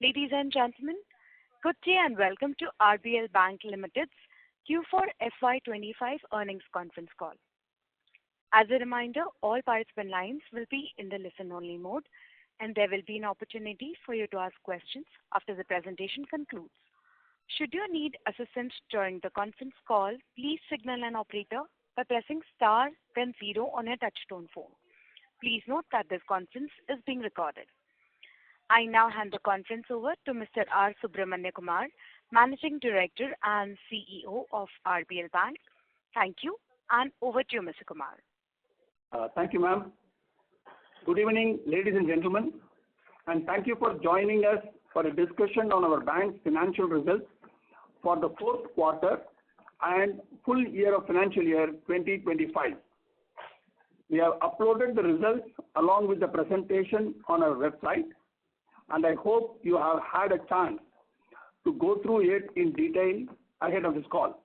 Ladies and gentlemen, good day and welcome to RBL Bank Limited's Q4 FY25 earnings conference call. As a reminder, all participant lines will be in the listen-only mode, and there will be an opportunity for you to ask questions after the presentation concludes. Should you need assistance during the conference call, please signal an operator by pressing star then 0 on your touchtone phone. Please note that this conference is being recorded. I now hand the conference over to Mr. R. Subramanya Kumar, Managing Director and CEO of RBL Bank. Thank you, and over to you, Mr. Kumar. Thank you, ma'am. Good evening, ladies and gentlemen, and thank you for joining us for a discussion on our bank's financial results for the fourth quarter and full year of financial year 2025. We have uploaded the results along with the presentation on our website, and I hope you have had a chance to go through it in detail ahead of this call.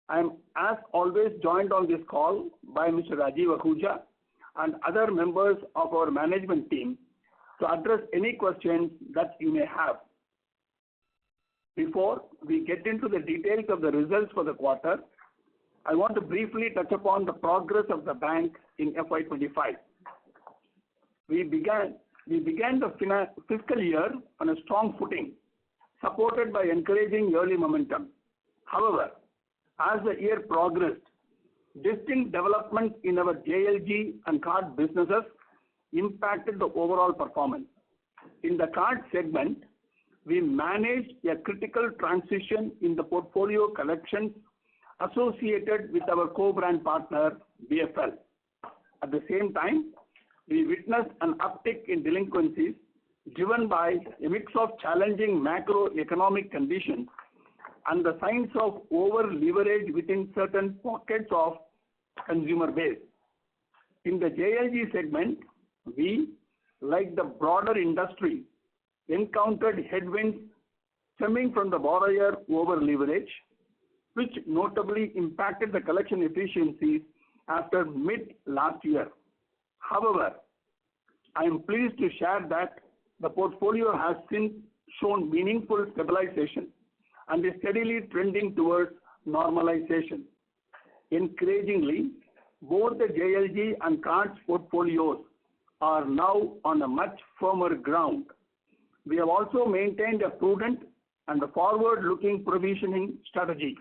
I am, as always, joined on this call by Mr. Rajiv Ahuja and other members of our management team to address any questions that you may have. Before we get into the details of the results for the quarter, I want to briefly touch upon the progress of the bank in FY25. We began the fiscal year on a strong footing, supported by encouraging early momentum. However, as the year progressed, distinct developments in our JLG and card businesses impacted the overall performance. In the card segment, we managed a critical transition in the portfolio collections associated with our co-brand partner, BFL. At the same time, we witnessed an uptick in delinquencies driven by a mix of challenging macroeconomic conditions and the signs of over-leverage within certain pockets of consumer base. In the JLG segment, we, like the broader industry, encountered headwinds stemming from the borrower over-leverage, which notably impacted the collection efficiencies after mid-last year. However, I am pleased to share that the portfolio has since shown meaningful stabilization and is steadily trending towards normalization. Encouragingly, both the JLG and cards portfolios are now on a much firmer ground. We have also maintained a prudent and a forward-looking provisioning strategy,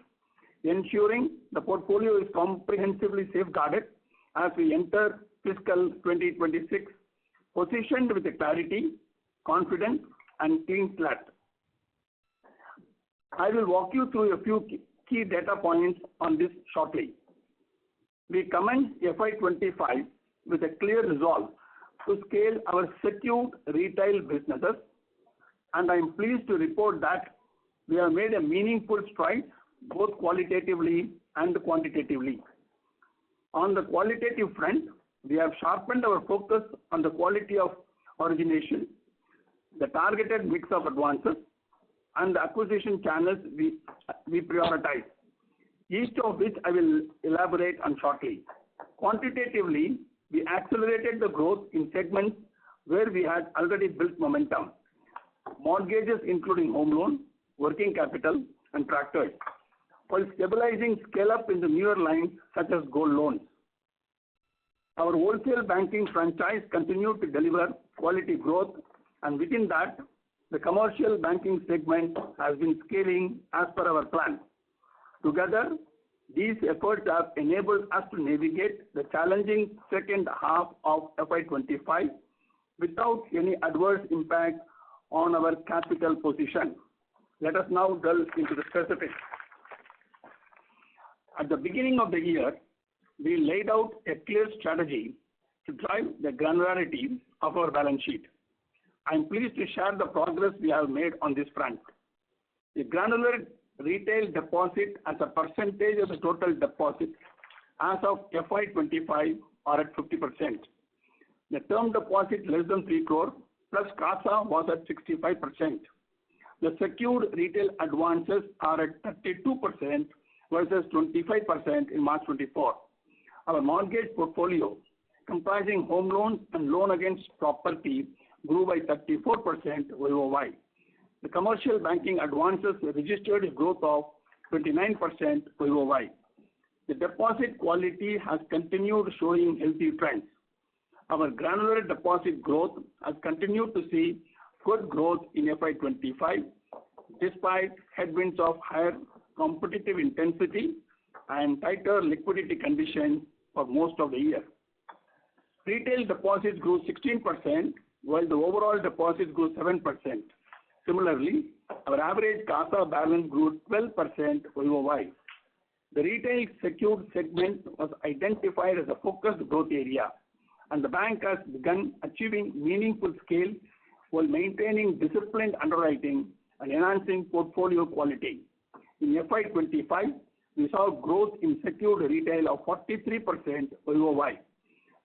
ensuring the portfolio is comprehensively safeguarded as we enter fiscal 2026, positioned with a clarity, confidence, and clean slate. I will walk you through a few key data points on this shortly. We commenced FY25 with a clear resolve to scale our secured retail businesses, and I am pleased to report that we have made a meaningful stride both qualitatively and quantitatively. On the qualitative front, we have sharpened our focus on the quality of origination, the targeted mix of advances, and the acquisition channels we prioritize, each of which I will elaborate on shortly. Quantitatively, we accelerated the growth in segments where we had already built momentum: mortgages including home loan, working capital, and tractors, while stabilizing scale-up in the newer lines such as gold loans. Our wholesale banking franchise continued to deliver quality growth, and within that, the commercial banking segment has been scaling as per our plan. Together, these efforts have enabled us to navigate the challenging second half of FY25 without any adverse impact on our capital position. Let us now delve into the specifics. At the beginning of the year, we laid out a clear strategy to drive the granularity of our balance sheet. I am pleased to share the progress we have made on this front. The granular retail deposit as a percentage of the total deposit as of FY25 are at 50%. The term deposit less than 3 crore plus CASA was at 65%. The secured retail advances are at 32% versus 25% in March 24. Our mortgage portfolio, comprising home loans and loan against property, grew by 34% YOY, The commercial banking advances registered a growth of 29% YOY. The deposit quality has continued showing healthy trends. Our granular deposit growth has continued to see good growth in FY25 despite headwinds of higher competitive intensity and tighter liquidity conditions for most of the year. Retail deposits grew 16%, while the overall deposits grew 7%. Similarly, our average CASA balance grew 12% YOY. The retail secured segment was identified as a focused growth area, and the bank has begun achieving meaningful scale while maintaining disciplined underwriting and enhancing portfolio quality. In FY25, we saw growth in secured retail of 43% YOY.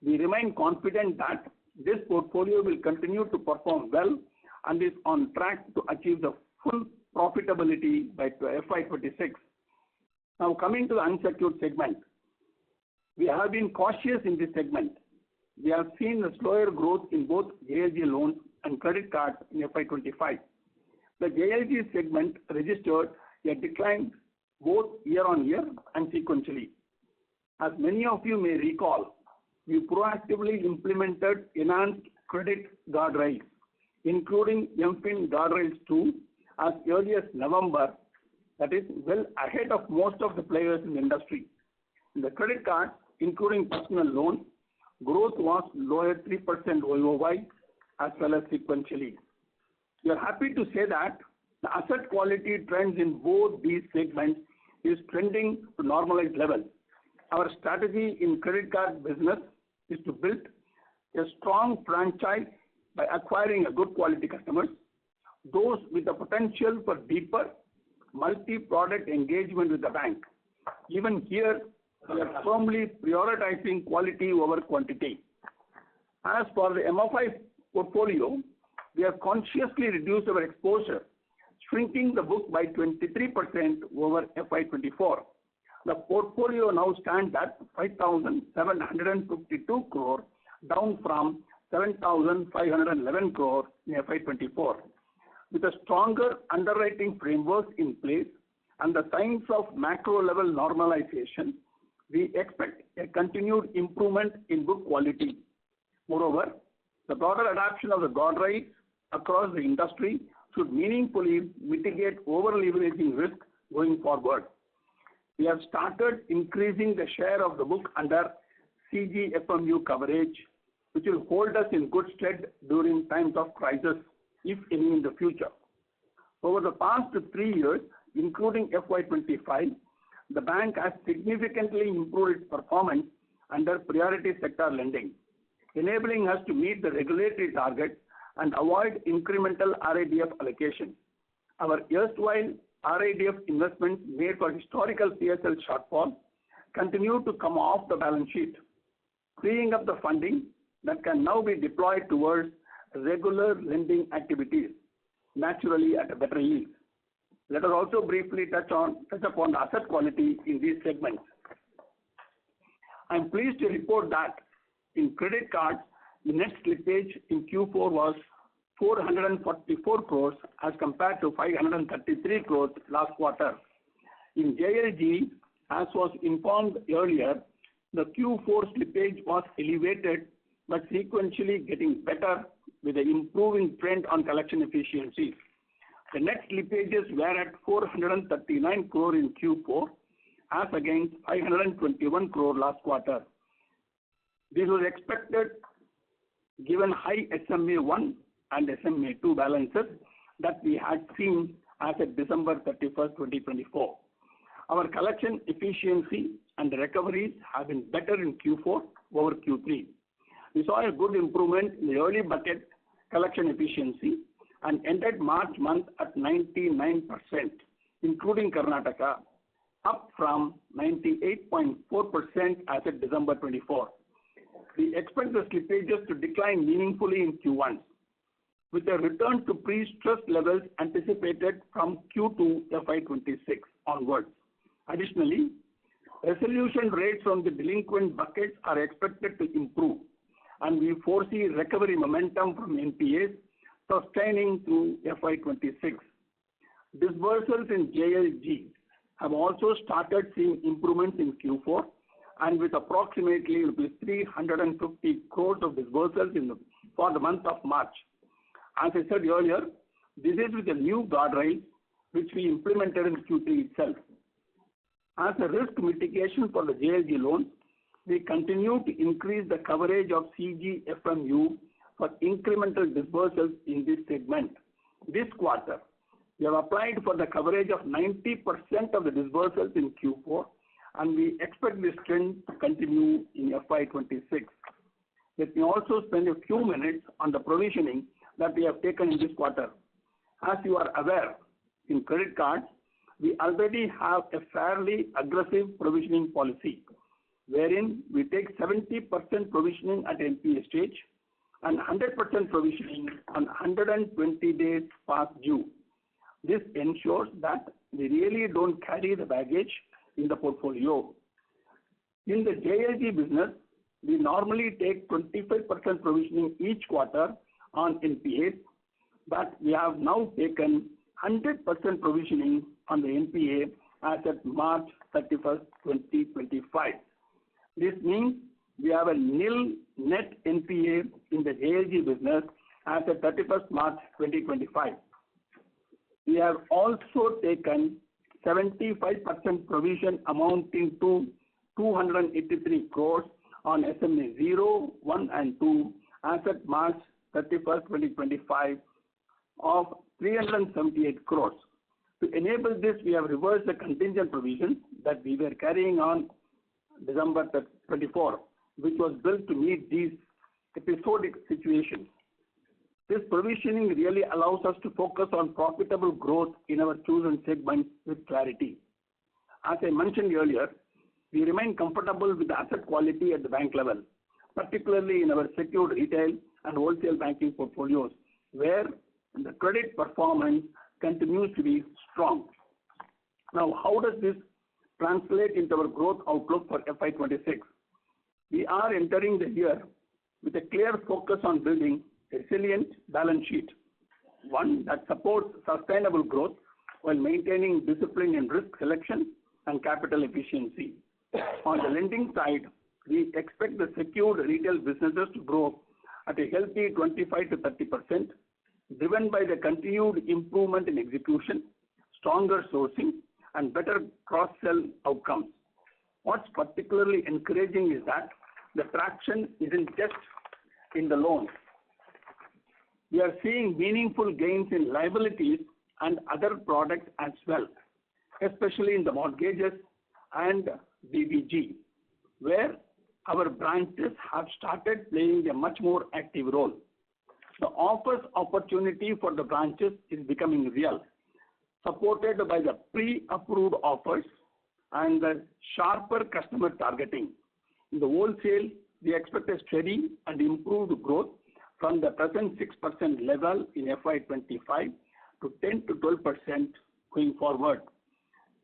We remain confident that this portfolio will continue to perform well and is on track to achieve the full profitability by FY26. Now coming to the unsecured segment, we have been cautious in this segment. We have seen a slower growth in both JLG loans and credit cards in FY25. The JLG segment registered a decline both year-on-year and sequentially. As many of you may recall, we proactively implemented enhanced credit guardrails, including MFIN Guardrails 2, as early as November, that is well ahead of most of the players in the industry. In the credit cards, including personal loans, growth was lower 3% YOY as well as sequentially. We are happy to say that the asset quality trends in both these segments is trending to normalized levels. Our strategy in credit card business is to build a strong franchise by acquiring a good quality customers, those with the potential for deeper multi-product engagement with the bank. Even here, we are firmly prioritizing quality over quantity. As for the MFI portfolio, we have consciously reduced our exposure, shrinking the book by 23% over FY24. The portfolio now stands at 5,752 crore, down from 7,511 crore in FY24. With a stronger underwriting framework in place and the signs of macro level normalization, we expect a continued improvement in book quality. Moreover, the broader adoption of the guardrails across the industry should meaningfully mitigate over-leveraging risk going forward. We have started increasing the share of the book under CGFMU coverage, which will hold us in good stead during times of crisis, if any in the future. Over the past 3 years, including FY25, the bank has significantly improved its performance under priority sector lending, enabling us to meet the regulatory targets and avoid incremental RIDF allocation. Our erstwhile RIDF investments made for historical PSL shortfall continue to come off the balance sheet, freeing up the funding that can now be deployed towards regular lending activities, naturally at a better yield. Let us also briefly touch upon the asset quality in these segments. I am pleased to report that in credit cards, the net slippage in Q4 was 444 crores as compared to 533 crores last quarter. In JLG, as was informed earlier, the Q4 slippage was elevated but sequentially getting better with an improving trend on collection efficiencies. The net slippages were at 439 crore in Q4 as against 521 crore last quarter. This was expected given high SMA-1 and SMA-2 balances that we had seen as of December 31st, 2024. Our collection efficiency and recoveries have been better in Q4 over Q3. We saw a good improvement in the early bucket collection efficiency and ended March month at 99%, including Karnataka, up from 98.4% as of December 24. We expect the slippages to decline meaningfully in Q1, with a return to pre-stress levels anticipated from Q2 FY26 onwards. Additionally, resolution rates from the delinquent buckets are expected to improve, and we foresee recovery momentum from NPAs sustaining through FY26. Disbursals in JLG have also started seeing improvements in Q4, and with approximately rupees 350 crores of disbursals for the month of March. As I said earlier, this is with the new guardrails which we implemented in Q3 itself. As a risk mitigation for the JLG loans, we continue to increase the coverage of CGFMU for incremental disbursals in this segment. This quarter, we have applied for the coverage of 90% of the disbursals in Q4, and we expect this trend to continue in FY26. Let me also spend a few minutes on the provisioning that we have taken in this quarter. As you are aware, in credit cards, we already have a fairly aggressive provisioning policy, wherein we take 70% provisioning at NPA stage and 100% provisioning on 120 days past due. This ensures that we really don't carry the baggage in the portfolio. In the JLG business, we normally take 25% provisioning each quarter on NPAs, but we have now taken 100% provisioning on the NPA as at March 31st, 2025. This means we have a nil net NPA in the JLG business as at 31st March 2025. We have also taken 75% provision amounting to 283 crores on SMA 0, 1 and 2 as at March 31st, 2025 of 378 crores. To enable this, we have reversed the contingent provision that we were carrying on December 24, which was built to meet these episodic situations. This provisioning really allows us to focus on profitable growth in our chosen segments with clarity. As I mentioned earlier, we remain comfortable with the asset quality at the bank level, particularly in our secured retail and wholesale banking portfolios, where the credit performance continues to be strong. Now, how does this translate into our growth outlook for FY26? We are entering the year with a clear focus on building a resilient balance sheet, one that supports sustainable growth while maintaining discipline in risk selection and capital efficiency. On the lending side, we expect the secured retail businesses to grow at a healthy 25 to 30%, driven by the continued improvement in execution, stronger sourcing, and better cross-sell outcomes. What's particularly encouraging is that the traction isn't just in the loans. We are seeing meaningful gains in liabilities and other products as well, especially in the mortgages and BBG, where our branches have started playing a much more active role. The offers opportunity for the branches is becoming real, supported by the pre-approved offers and the sharper customer targeting. In the wholesale, we expect a steady and improved growth from the present 6% level in FY25 to 10 to 12% going forward.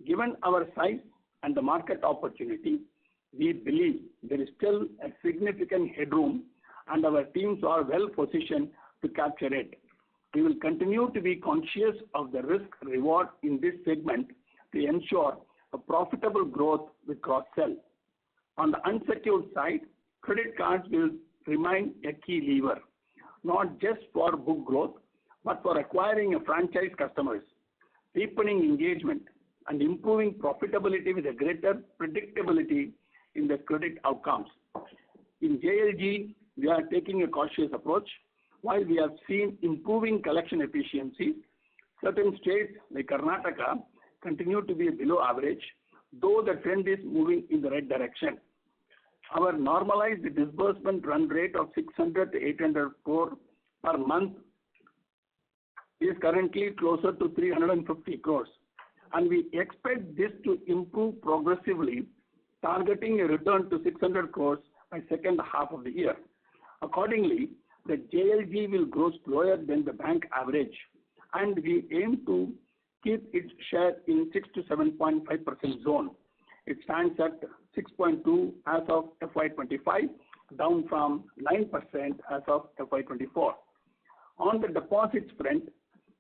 Given our size and the market opportunity, we believe there is still a significant headroom and our teams are well positioned to capture it. We will continue to be conscious of the risk reward in this segment to ensure a profitable growth with cross-sell. On the unsecured side, credit cards will remain a key lever, not just for book growth, but for acquiring a franchise customers, deepening engagement, and improving profitability with a greater predictability in the credit outcomes. In JLG, we are taking a cautious approach. While we have seen improving collection efficiency, certain states like Karnataka continue to be below average, though the trend is moving in the right direction. Our normalized disbursement run rate of 600 to 800 crore per month is currently closer to 350 crores, and we expect this to improve progressively, targeting a return to 600 crores by second half of the year. Accordingly, the JLG will grow slower than the bank average, and we aim to keep its share in 6 to 7.5% zone. It stands at 6.2 as of FY25, down from 9% as of FY24. On the deposits front,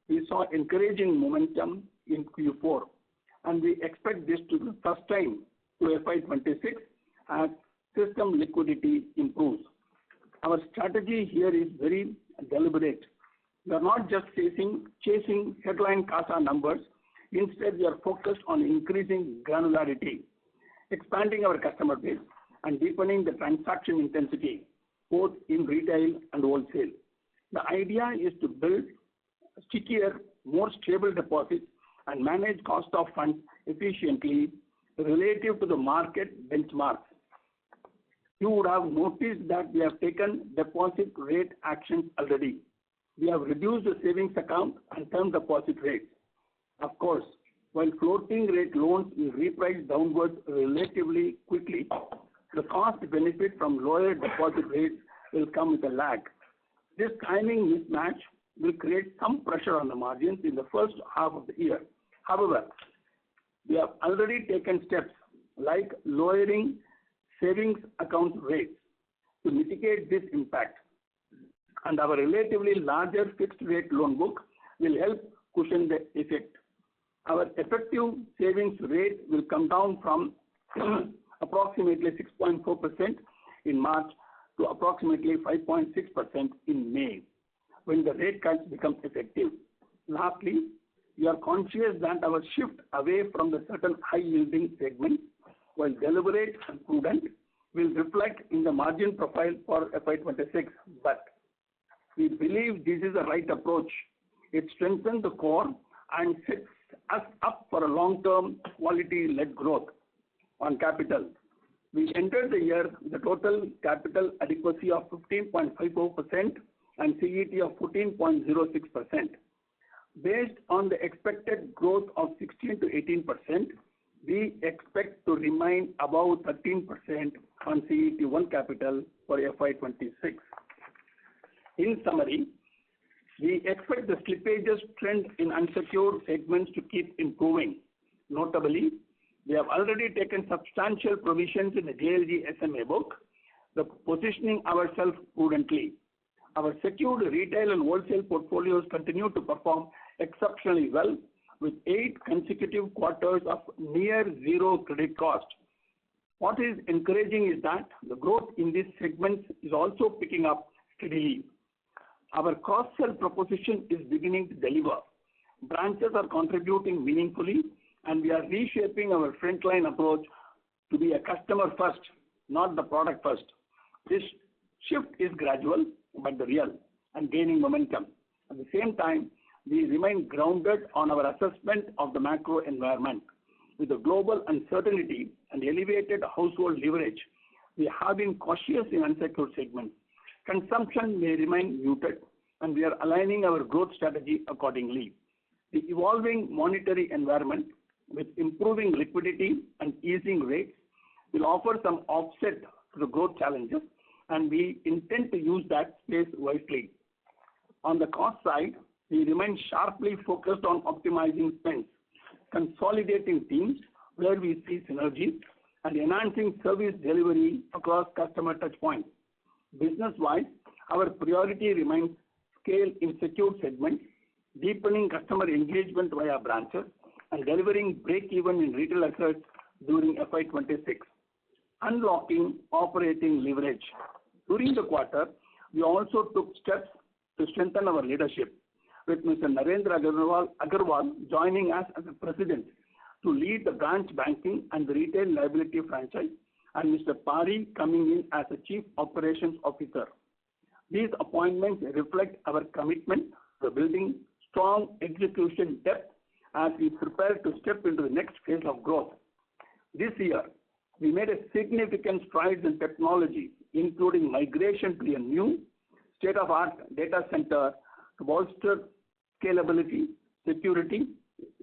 we saw encouraging momentum in Q4, and we expect this to sustain to FY26 as system liquidity improves. Our strategy here is very deliberate. We are not just chasing headline CASA numbers. Instead, we are focused on increasing granularity, expanding our customer base, and deepening the transaction intensity, both in retail and wholesale. The idea is to build stickier, more stable deposits and manage cost of funds efficiently relative to the market benchmarks. You would have noticed that we have taken deposit rate actions already. We have reduced the savings account and term deposit rates. Of course, while floating rate loans will reprice downwards relatively quickly, the cost benefit from lower deposit rates will come with a lag. This timing mismatch will create some pressure on the margins in the first half of the year. However, we have already taken steps like lowering savings account rates to mitigate this impact, and our relatively larger fixed rate loan book will help cushion the effect. Our effective savings rate will come down from approximately 6.4% in March to approximately 5.6% in May, when the rate cuts become effective. Lastly, we are conscious that our shift away from the certain high-yielding segments, while deliberate and prudent, will reflect in the margin profile for FY26. But we believe this is the right approach. It strengthens the core and sets us up for a long-term quality-led growth. On capital, we entered the year with a total capital adequacy of 15.54% and CET of 14.06%. Based on the expected growth of 16 to 18%, we expect to remain above 13% on CET1 capital for FY26. In summary, we expect the slippages trend in unsecured segments to keep improving. Notably, we have already taken substantial provisions in the JLG SMA book, positioning ourselves prudently. Our secured retail and wholesale portfolios continue to perform exceptionally well, with 8 consecutive quarters of near zero credit cost. What is encouraging is that the growth in these segments is also picking up steadily. Our cross-sell proposition is beginning to deliver. Branches are contributing meaningfully, and we are reshaping our frontline approach to be a customer first, not the product first. This shift is gradual but real and gaining momentum. At the same time, we remain grounded on our assessment of the macro environment. With the global uncertainty and elevated household leverage, we have been cautious in unsecured segments. Consumption may remain muted, and we are aligning our growth strategy accordingly. The evolving monetary environment, with improving liquidity and easing rates, will offer some offset to the growth challenges, and we intend to use that space wisely. On the cost side, we remain sharply focused on optimizing spends, consolidating teams where we see synergies, and enhancing service delivery across customer touchpoints. Business-wise, our priority remains scale in secured segments, deepening customer engagement via branches, and delivering break-even in retail assets during FY26. Unlocking operating leverage. During the quarter, we also took steps to strengthen our leadership, with Mr. Narendra Agarwal joining us as the President to lead the branch banking and the retail liability franchise, and Mr. Pari coming in as the Chief Operations Officer. These appointments reflect our commitment to building strong execution depth as we prepare to step into the next phase of growth. This year, we made a significant strides in technology, including migration to a new state-of-the-art data center to bolster scalability, security,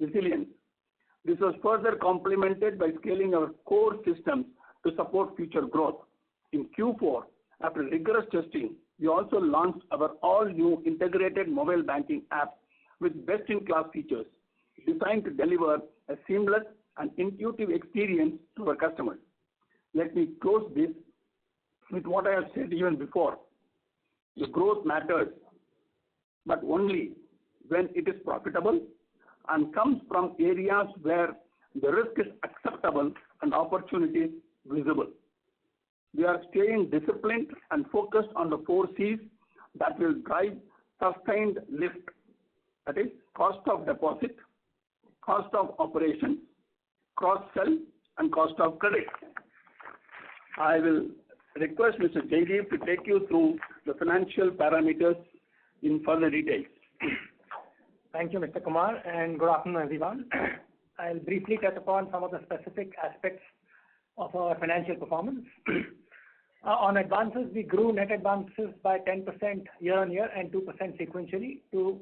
resilience. This was further complemented by scaling our core systems to support future growth. In Q4, after rigorous testing, we also launched our all-new integrated mobile banking app with best-in-class features designed to deliver a seamless and intuitive experience to our customers. Let me close this with what I have said even before. The growth matters, but only when it is profitable and comes from areas where the risk is acceptable and opportunity visible. We are staying disciplined and focused on the 4 C's that will drive sustained lift. That is cost of deposit, cost of operation, cross-sell, and cost of credit. I will request Mr. Jaideep to take you through the financial parameters in further details. Thank you, Mr. Kumar, and good afternoon, everyone. I'll briefly touch upon some of the specific aspects of our financial performance. On advances, we grew net advances by 10% year-on-year and 2% sequentially to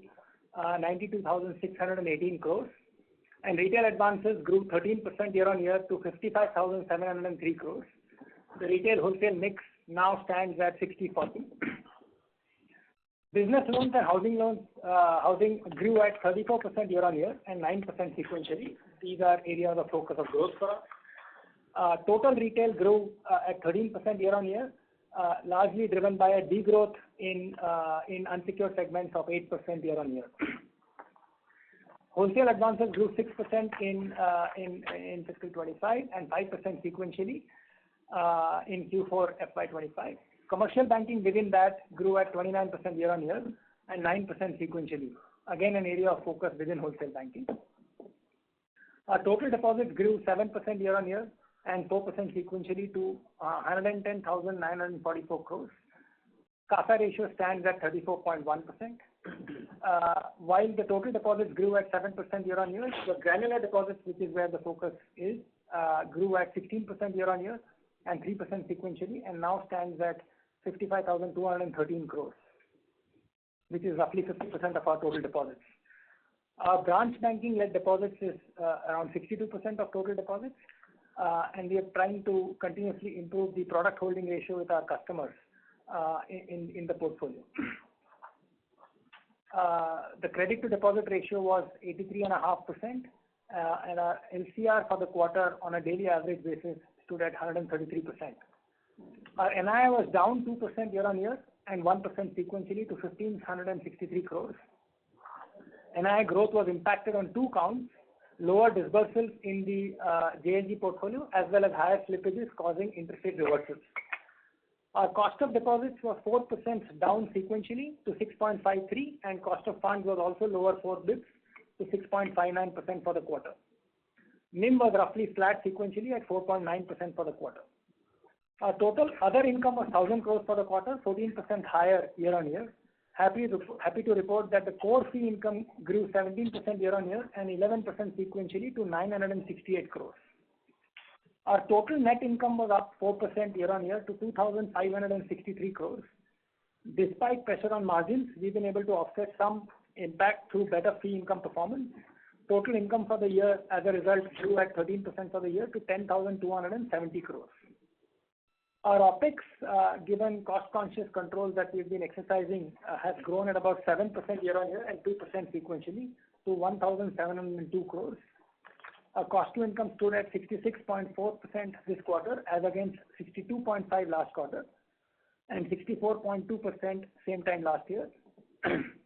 92,618 crores. And retail advances grew 13% year-on-year to 55,703 crores. The retail wholesale mix now stands at 60-40. Business loans and housing grew at 34% year-on-year and 9% sequentially. These are areas of focus of growth for us. Total retail grew at 13% year-on-year, largely driven by a degrowth in unsecured segments of 8% year-on-year. Wholesale advances grew 6% in fiscal 25 and 5% sequentially in Q4 FY25. Commercial banking within that grew at 29% year-on-year and 9% sequentially. Again, an area of focus within wholesale banking. Our total deposits grew 7% year-on-year and 4% sequentially to 110,944 crores. CASA ratio stands at 34.1%. While the total deposits grew at 7% year-on-year, the granular deposits, which is where the focus is, grew at 16% year-on-year and 3% sequentially, and now stands at 55,213 crores, which is roughly 50% of our total deposits. Our branch banking-led deposits is around 62% of total deposits, and we are trying to continuously improve the product holding ratio with our customers in the portfolio. The credit to deposit ratio was 83.5%, and our LCR for the quarter on a daily average basis stood at 133%. Our NII was down 2% year-on-year and 1% sequentially to 1,563 crores. NII growth was impacted on 2 counts: lower disbursements in the JLG portfolio as well as higher slippages causing interest rate reversals. Our cost of deposits was 4% down sequentially to 6.53, and cost of funds was also lower 4 bps to 6.59% for the quarter. NIM was roughly flat sequentially at 4.9% for the quarter. Our total other income was 1,000 crores for the quarter, 14% higher year-on-year. Happy to report that the core fee income grew 17% year-on-year and 11% sequentially to 968 crores. Our total net income was up 4% year-on-year to 2,563 crores. Despite pressure on margins, we've been able to offset some impact through better fee income performance. Total income for the year, as a result, grew at 13% for the year to 10,270 crores. Our OPEX, given cost-conscious controls that we've been exercising, has grown at about 7% year-on-year and 2% sequentially to 1,702 crores. Our cost-to-income stood at 66.4% this quarter, as against 62.5% last quarter, and 64.2% same time last year.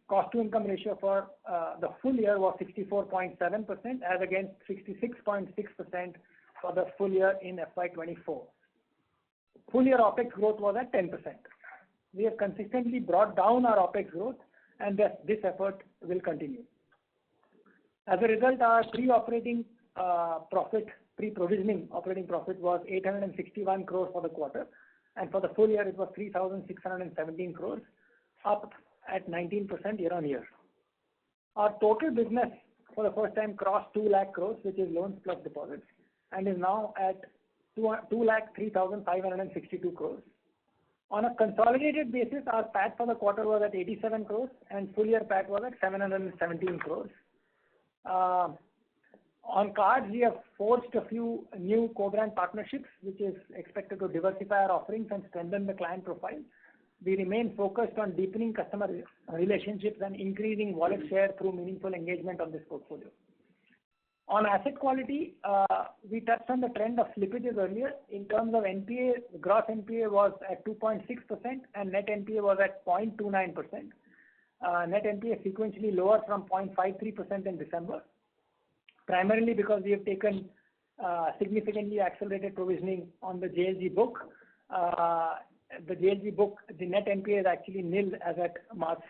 Cost-to-income ratio for the full year was 64.7%, as against 66.6% for the full year in FY24. Full year OPEX growth was at 10%. We have consistently brought down our OPEX growth, and this effort will continue. As a result, our pre-provisioning operating profit was 861 crores for the quarter, and for the full year it was 3,617 crores, up at 19% year-on-year. Our total business for the first time crossed 2 lakh crores, which is loans plus deposits, and is now at 2,03,562 crores. On a consolidated basis, our PAT for the quarter was at 87 crores, and full year PAT was at 717 crores. On cards, we have forged a few new co-brand partnerships, which is expected to diversify our offerings and strengthen the client profile. We remain focused on deepening customer relationships and increasing wallet share through meaningful engagement on this portfolio. On asset quality, we touched on the trend of slippages earlier. In terms of NPA, gross NPA was at 2.6% and net NPA was at 0.29%. net NPA sequentially lower from 0.53% in December, primarily because we have taken significantly accelerated provisioning on the JLG book. The JLG book, the net NPA is actually nil as at March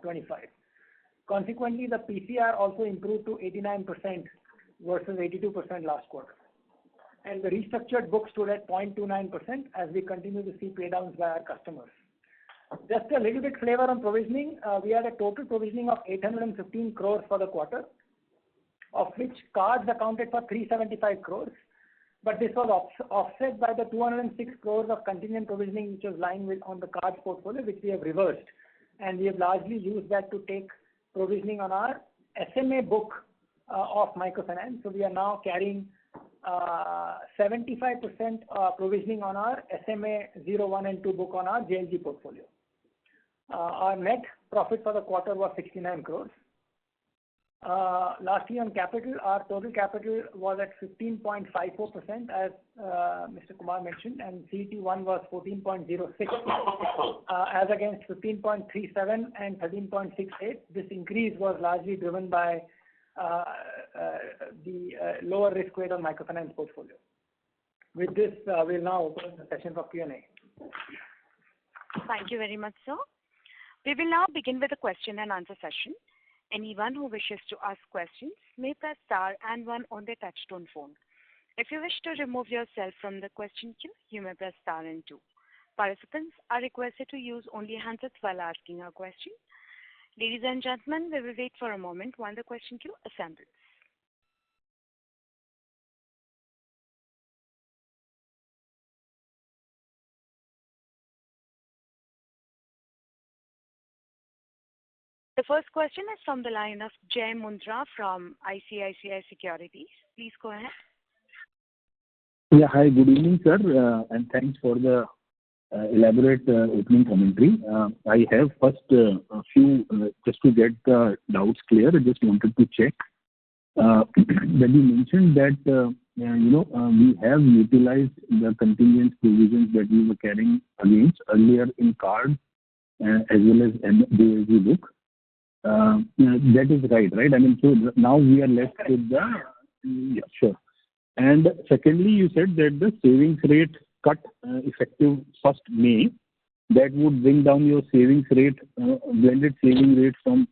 25. Consequently, the PCR also improved to 89% versus 82% last quarter. And the restructured book stood at 0.29% as we continue to see paydowns by our customers. Just a little bit flavor on provisioning. We had a total provisioning of 815 crores for the quarter, of which cards accounted for 375 crores. But this was offset by the 206 crores of contingent provisioning which was lying on the cards portfolio, which we have reversed. And we have largely used that to take provisioning on our SMA book of microfinance. So we are now carrying 75% provisioning on our SMA 0, 1 and 2 book on our JLG portfolio. Our net profit for the quarter was 69 crores. Lastly, on capital, our total capital was at 15.54% as Mr. Kumar mentioned, and CET1 was 14.06 as against 15.37 and 13.68. This increase was largely driven by the lower risk weight on microfinance portfolio. With this, we'll now open the session for Q&A. Thank you very much, sir. We will now begin with the question and answer session. Anyone who wishes to ask questions may press star and 1 on their touchtone phone. If you wish to remove yourself from the question queue, you may press star and 2. Participants are requested to use only handsets while asking a question. Ladies and gentlemen, we will wait for a moment while the question queue assembles. The first question is from the line of Jai Mundra from ICICI Securities. Please go ahead. Yeah, hi, good evening, sir, and thanks for the elaborate opening commentary. I have first a few, just to get the doubts clear, I just wanted to check. When you mentioned that, we have utilized the contingent provisions that we were carrying against earlier in card as well as JLG book. That is right? I mean, so now we are left with the, yeah, sure. And secondly, you said that the savings rate cut effective 1st May, that would bring down your savings rate, blended saving rate from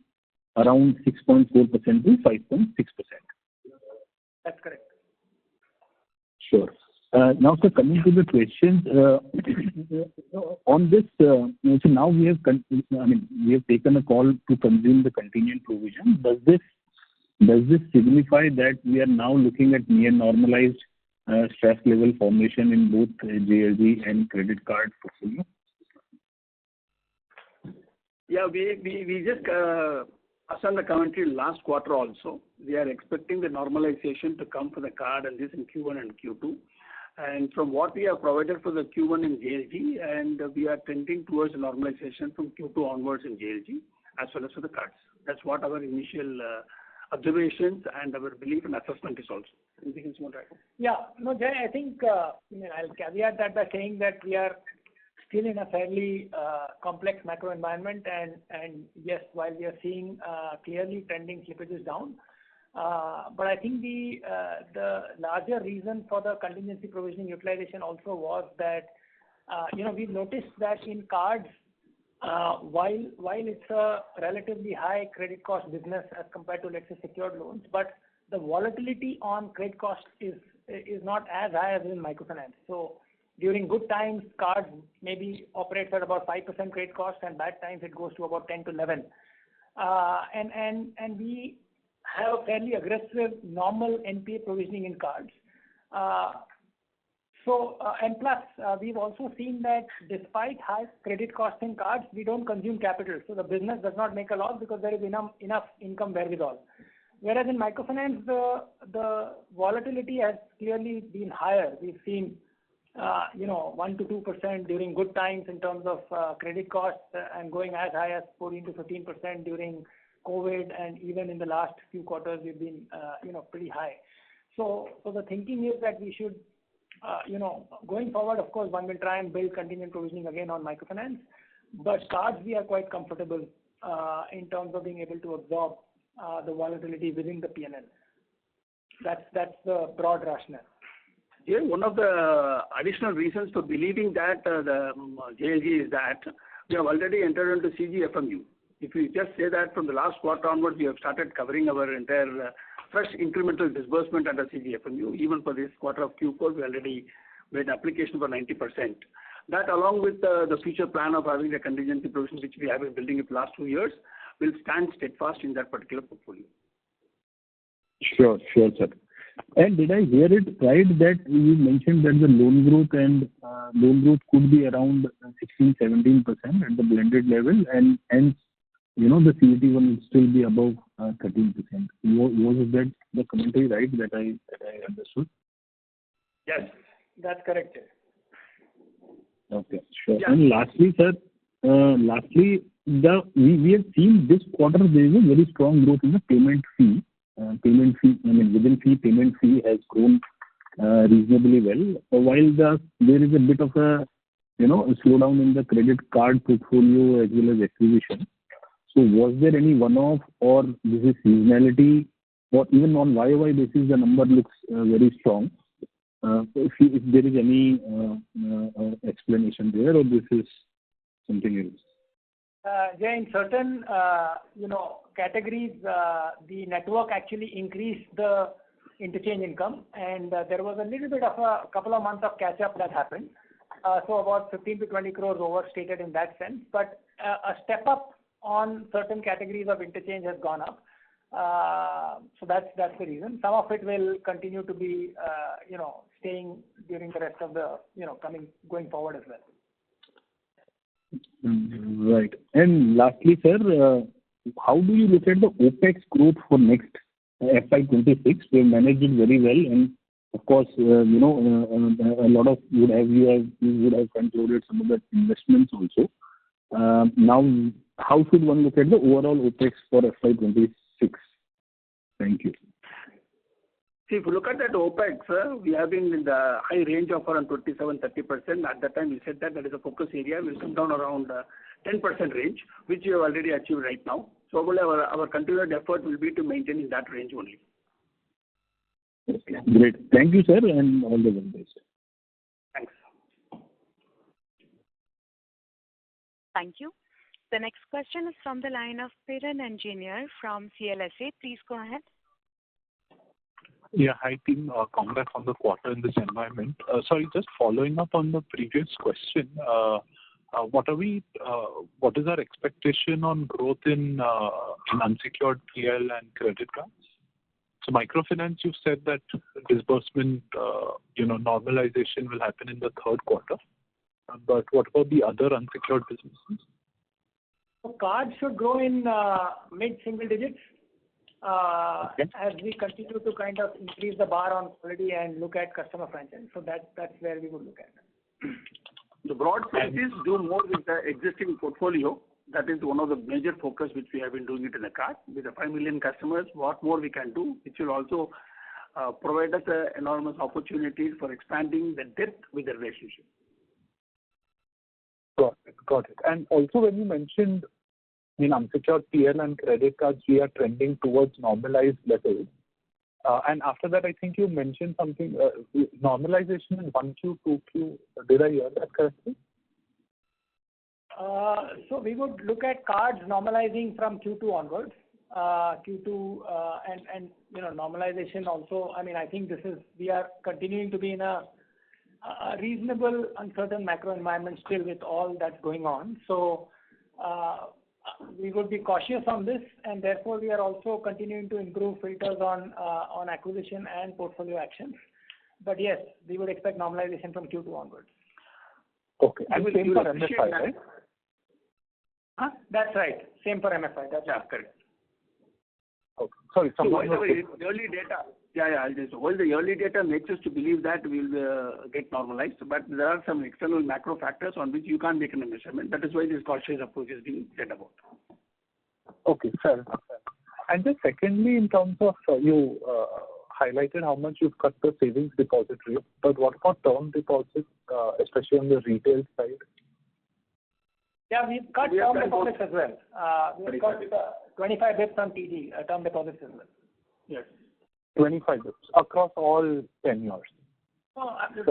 around 6.4% to 5.6%. That's correct. Sure. Now, sir, coming to the questions on this, so now we have taken a call to consume the contingent provision. Does this signify that we are now looking at near normalized stress level formation in both JLG and credit card portfolio? Yeah, we just asked the commentary last quarter also. We are expecting the normalization to come for the card and this in Q1 and Q2. And from what we have provided for the Q1 in JLG, and we are tending towards normalization from Q2 onwards in JLG as well as for the cards. That's what our initial observations and our belief and assessment is also. Anything else you want to add? Yeah, no, Jay, I think I'll caveat that by saying that we are still in a fairly complex macro environment, and yes, while we are seeing clearly trending slippages down, but I think the larger reason for the contingency provisioning utilization also was that we've noticed that in cards, while it's a relatively high credit cost business as compared to, let's say, secured loans, but the volatility on credit cost is not as high as in microfinance. So during good times, cards maybe operates at about 5% credit cost, and bad times it goes to about 10 to 11. And we have a fairly aggressive normal NPA provisioning in cards. And plus, we've also seen that despite high credit costs in cards, we don't consume capital. So the business does not make a loss because there is enough income wherewithal. Whereas in microfinance, the volatility has clearly been higher. We've seen 1 to 2% during good times in terms of credit costs, and going as high as 14 to 15% during COVID, and even in the last few quarters we've been pretty high. So the thinking is that we should going forward, of course, one will try and build contingent provisioning again on microfinance, but cards we are quite comfortable in terms of being able to absorb the volatility within the P&L. That's the broad rationale. Yeah, one of the additional reasons for believing that the JLG is that we have already entered into CGFMU. If you just say that from the last quarter onwards, we have started covering our entire fresh incremental disbursement under CGFMU. Even for this quarter of Q4, we already made application for 90%. That, along with the future plan of having a contingency provision, which we have been building in the last 2 years, will stand steadfast in that particular portfolio. Sure, sir. And did I hear it right that you mentioned that the loan growth could be around 16-17% at the blended level, and hence, the CET1 will still be above 13%. Was that the commentary right that I understood? Yes, that's correct. Okay, sure. Yeah. And lastly, sir, we have seen this quarter there is a very strong growth in the payment fee. Within fee, payment fee has grown reasonably well. While there is a bit of a slowdown in the credit card portfolio as well as acquisition. So was there any one-off, or this is seasonality, or even on YOY basis the number looks very strong? If there is any explanation there, or this is something else? Yeah, in certain categories, the network actually increased the interchange income, and there was a little bit of a couple of months of catch up that happened. So about 15 to 20 crores overstated in that sense, but a step up on certain categories of interchange has gone up. So that's the reason. Some of it will continue to be staying during the rest of the going forward as well. Right. And lastly, sir, how do you look at the OPEX growth for next FY26? We have managed it very well, and of course, a lot of you would have concluded some of the investments also. Now, how should one look at the overall OPEX for FY26? Thank you. See, if you look at that OPEX, we have been in the high range of around 27-30%. At that time, we said that is a focus area. We'll come down around 10% range, which we have already achieved right now. So our continued effort will be to maintain in that range only. Okay, great. Thank you, sir, and all the very best. Thanks. Thank you. The next question is from the line of Piran Engineer from CLSA. Please go ahead. Yeah, hi team. Congrats on the quarter in this environment. Sorry, just following up on the previous question. What is our expectation on growth in unsecured PL and credit cards? So microfinance, you said that disbursement, normalization will happen in the third quarter. But what about the other unsecured businesses? So cards should grow in mid-single digits. As we continue to kind of increase the bar on quality and look at customer franchise. So that's where we would look at. The broad sense is do more with the existing portfolio. That is one of the major focus which we have been doing it in the card. With the 5 million customers, what more we can do, which will also provide us enormous opportunities for expanding the depth with the relationship. Got it. And also when you mentioned in unsecured PL and credit cards, we are trending towards normalized levels. And after that, I think you mentioned something, normalization in 1Q, 2Q. Did I hear that correctly? So we would look at cards normalizing from Q2 onwards. Q2 and normalization also. I mean, I think we are continuing to be in a reasonable uncertain macro environment still with all that's going on. So we would be cautious on this, and therefore we are also continuing to improve filters on acquisition and portfolio actions. But yes, we would expect normalization from Q2 onwards. Okay. And same for MFI, right? That's right. Same for MFI. That's right. Correct. Okay. Sorry, the early data. I'll just. Well, the early data makes us to believe that we'll get normalized, but there are some external macro factors on which you can't make an measurement. That is why this cautious approach is being said about. Okay, fair enough. And just secondly, in terms of you highlighted how much you've cut the savings deposit rate, but what about term deposits, especially on the retail side? Yeah, we've cut term deposits as well. We've cut 25 bits on TD, term deposits as well. Yes. 25 bits across all tenures. No, That's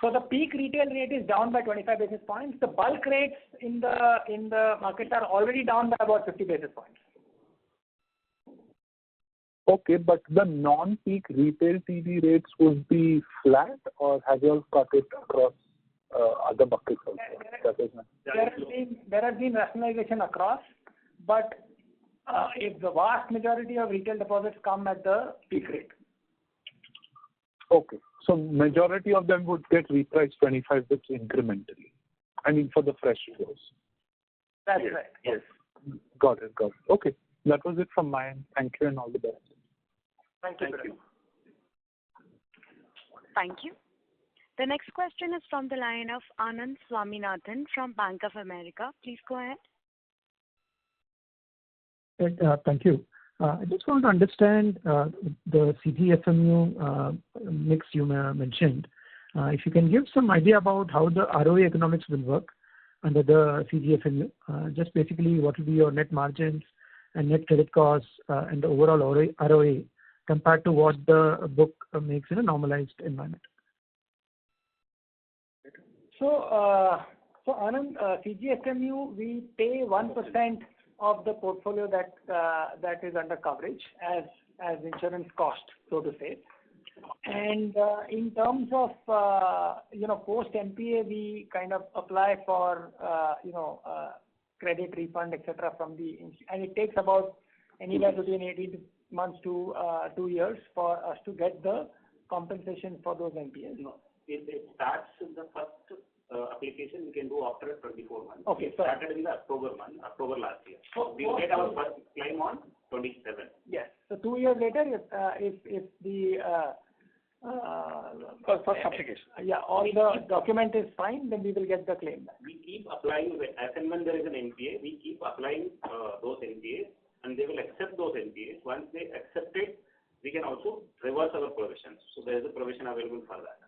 so the peak retail rate is down by 25 basis points. The bulk rates in the markets are already down by about 50 basis points. Okay, but the non-peak retail TD rates would be flat, or have you all cut it across other buckets also? There has been rationalization across, but if the vast majority of retail deposits come at the peak rate. Okay, so majority of them would get repriced 25 bits incrementally. I mean, for the fresh flows. That's right. Yes. Got it. Okay, that was it from my end. Thank you and all the best. Thank you. Thank you. The next question is from the line of Anand Swaminathan from Bank of America. Please go ahead. Thank you. I just want to understand the CGFMU mix you mentioned. If you can give some idea about how the ROA economics will work under the CGFMU, just basically what will be your net margins and net credit costs and the overall ROA compared to what the book makes in a normalized environment. So Anand, CGFMU, we pay 1% of the portfolio that is under coverage as insurance cost, so to say. And in terms of post NPA, we kind of apply for credit refund, etc. and it takes about anywhere between 18 months to 2 years for us to get the compensation for those NPAs. No, it starts in the first application we can do after 24 months. Okay, it started in the October last year. So we get our first claim on 27. Yes. So 2 years later, if the First application. Yeah, all the document is fine, then we will get the claim back. We keep applying as and when there is an NPA, we keep applying those NPAs, and they will accept those NPAs. Once they accept it, we can also reverse our provisions. So there is a provision available for that.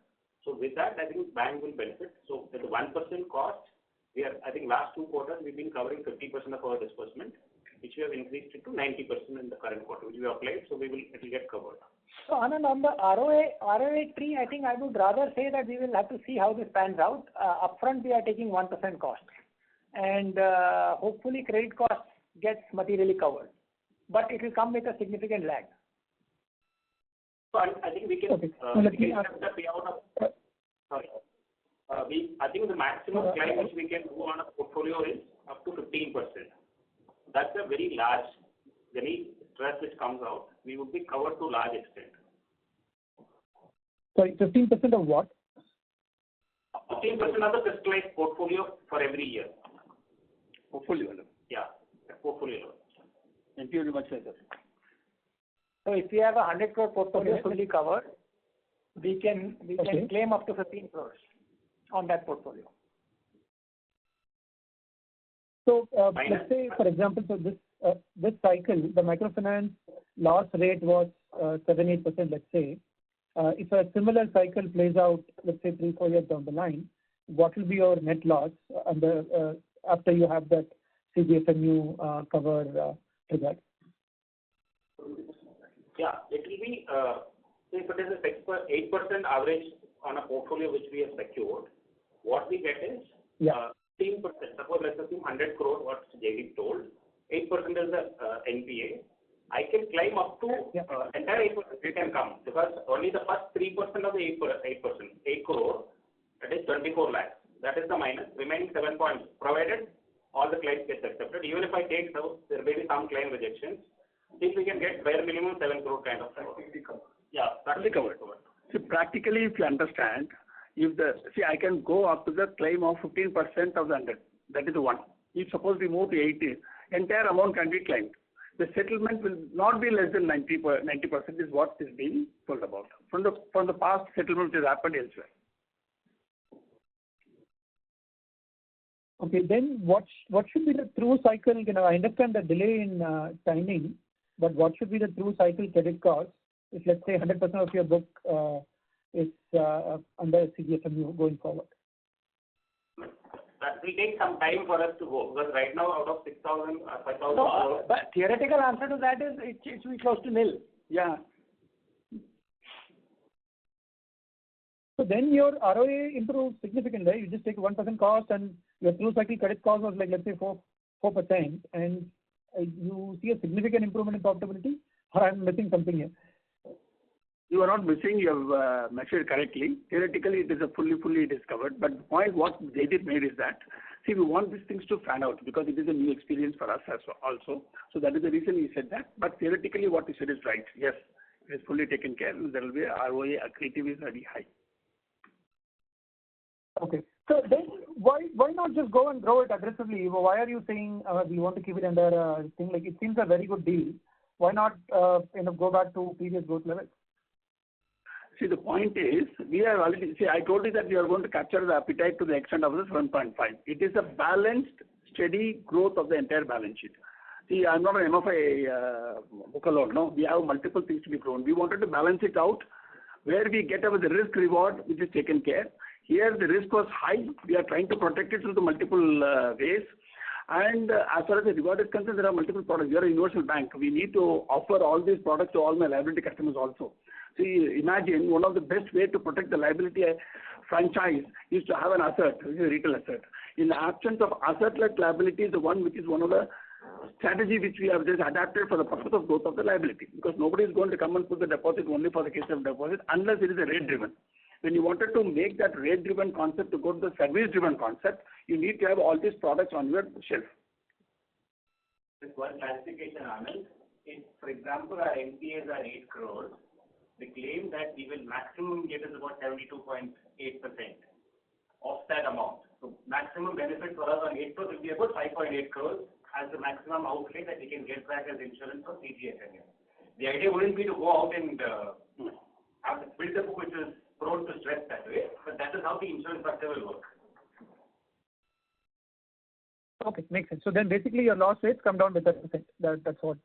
So with that, I think bank will benefit. So at the 1% cost, I think last 2 quarters we've been covering 50% of our disbursement, which we have increased it to 90% in the current quarter, which we applied. So it will get covered. So Anand, on the ROA tree, I think I would rather say that we will have to see how this pans out. Upfront, we are taking 1% cost, and hopefully credit cost gets materially covered, but it will come with a significant lag. So I think we can accept the payout of. Sorry. I think the maximum claim which we can do on a portfolio is up to 15%. That's a very large. Any stress which comes out, we would be covered to a large extent. Sorry, 15% of what? 15% of the crystallized portfolio for every year. Portfolio. Yeah, portfolio. Thank you very much, sir. So if we have a 100 crore portfolio fully covered, we can claim up to 15 crores on that portfolio. So let's say, for example, so this cycle, the microfinance loss rate was 7-8%, let's say. If a similar cycle plays out, let's say 3-4 years down the line, what will be your net loss after you have that CGFMU cover triggered? Yeah, it will be, if it is a 8% average on a portfolio which we have secured, what we get is 15%. Suppose let's assume 100 crore, what Jaideep told, 8% is the NPA. I can climb up to entire 8%. It can come because only the first 3% of the 8 crore, that is 24 lakhs. That is the minus. Remaining 7 points, provided all the claims get accepted. Even if I take those, there may be some claim rejections. If we can get bare minimum 7 crore kind of cover. Yeah, that's covered. So practically, if you understand, I can go up to the claim of 15% of the 100. That is one. If suppose we move to 80, entire amount can be claimed. The settlement will not be less than 90% is what is being told about from the past settlement which has happened elsewhere. Okay, then what should be the through cycle? I understand the delay in timing, but what should be the through cycle credit cost if, let's say, 100% of your book is under CGFMU going forward? That will take some time for us to go, because right now out of 6,000, 5,000 No, but theoretical answer to that is it will be close to nil. Yeah. So then your ROA improves significantly, right? You just take 1% cost and your through cycle credit cost was like, let's say 4%, and you see a significant improvement in profitability, or I'm missing something here? You are not missing, you have measured correctly. Theoretically, it is a fully discovered. But the point what Jaideep made is that, see, we want these things to fan out because it is a new experience for us as well also. So that is the reason he said that. But theoretically, what he said is right. Yes, it is fully taken care. There will be a ROA accretive is very high. Okay. So then why not just go and grow it aggressively? Why are you saying we want to keep it under thing? Like, it seems a very good deal. Why not go back to previous growth levels? See, the point is, we are already, see, I told you that we are going to capture the appetite to the extent of the 7.5. It is a balanced, steady growth of the entire balance sheet. See, I'm not an MFI book alone, no. We have multiple things to be grown. We wanted to balance it out where we get our the risk reward, which is taken care. Here, the risk was high. We are trying to protect it through the multiple ways. And as far as the reward is concerned, there are multiple products. We are a universal bank. We need to offer all these products to all my liability customers also. See, imagine one of the best way to protect the liability franchise is to have an asset, which is a retail asset. In the absence of asset-like liability is the one which is one of the strategy which we have just adapted for the purpose of growth of the liability. Because nobody is going to come and put the deposit only for the case of deposit unless it is a rate-driven. When you wanted to make that rate-driven concept to go to the service-driven concept, you need to have all these products on your shelf. Just one clarification, Anand. If, for example, our NPAs are 8 crores, the claim that we will maximum get is about 72.8% of that amount. So maximum benefit for us on 8 crores will be about 5.8 crores as the maximum outlay that we can get back as insurance for CGFMU. The idea wouldn't be to go out and have to build a book which is prone to stress that way, but that is how the insurance structure will work. Okay, makes sense. So then basically your loss rates come down with 30%. That's what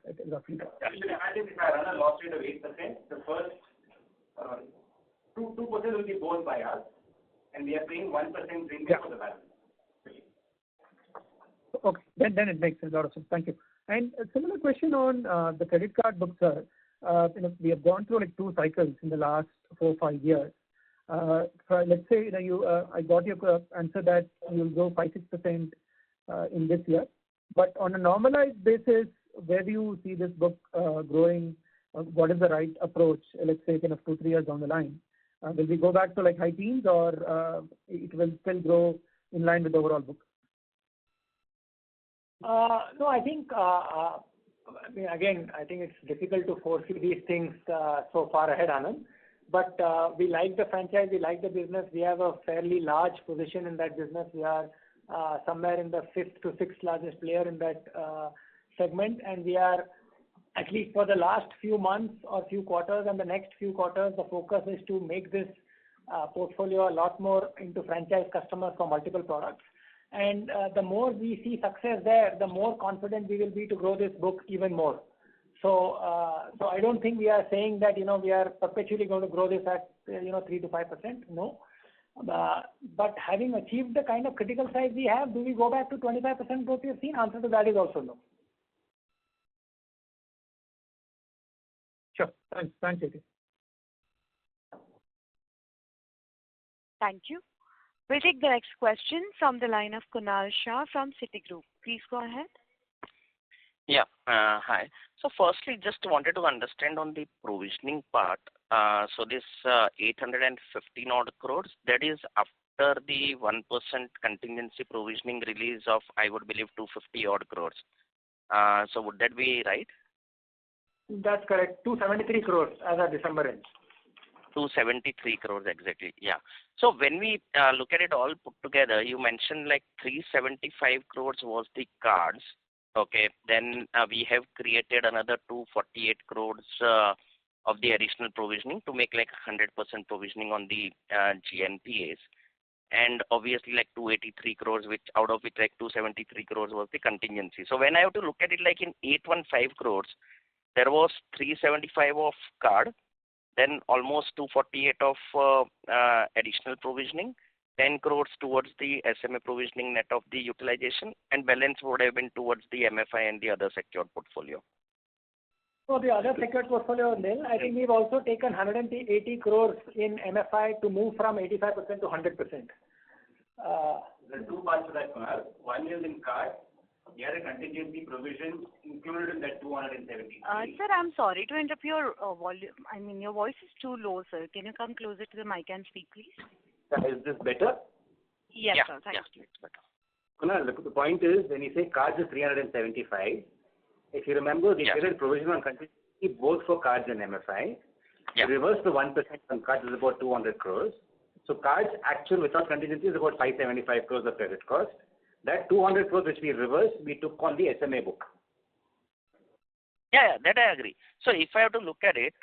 it is roughly. You can imagine if I run a loss rate of 8%, the first 2% will be borne by us, and we are paying 1% premium for the balance. Okay, then it makes a lot of sense. Thank you. And a similar question on the credit card book, sir. We have gone through like 2 cycles in the last 4 or 5 years. So let's say I got your answer that you'll go 5-6% in this year, but on a normalized basis, where do you see this book growing? What is the right approach? Let's say 2-3 years down the line, will we go back to like high teens, or it will still grow in line with the overall book? No, I think again, I think it's difficult to foresee these things so far ahead, Anand. But we like the franchise, we like the business. We have a fairly large position in that business. We are somewhere in the 5th to 6th largest player in that segment, and we are, at least for the last few months or few quarters and the next few quarters, the focus is to make this portfolio a lot more into franchise customers for multiple products. And the more we see success there, the more confident we will be to grow this book even more. So I don't think we are saying that we are perpetually going to grow this at 3 to 5%. No. But having achieved the kind of critical size we have, do we go back to 25% growth we have seen? Answer to that is also no. Sure. Thanks, JT. Thank you. We'll take the next question from the line of Kunal Shah from Citigroup. Please go ahead. Yeah. Hi. So firstly, just wanted to understand on the provisioning part. So this 815 odd crores, that is after the 1% contingency provisioning release of, I would believe, 250 odd crores. So would that be right? That's correct. 273 crores as of December end. 273 crores exactly. Yeah. So when we look at it all put together, you mentioned like 375 crores was the cards. Okay. Then we have created another 248 crores of the additional provisioning to make like 100% provisioning on the GNPAs. And obviously like 283 crores, which out of which like 273 crores was the contingency. So when I have to look at it like in 815 crores, there was 375 of card, then almost 248 of additional provisioning, 10 crores towards the SMA provisioning net of the utilization, and balance would have been towards the MFI and the other secured portfolio. So the other secured portfolio nil. I think we've also taken 180 crores in MFI to move from 85% to 100%. There are two parts to that, Kunal. One is in card. The other contingency provision included in that 270. Sir, I'm sorry to interrupt your volume. I mean, your voice is too low, sir. Can you come closer to the mic and speak, please? Is this better? Yes, sir. Thank you. It's better. Kunal, the point is, when you say cards is 375, if you remember, the period provision on contingency both for cards and MFI. Yeah. Reverse the 1% on cards is about 200 crores. So cards actual without contingency is about 575 crores of credit cost. That 200 crores which we reversed, we took on the SMA book. Yeah, that I agree. So if I have to look at it,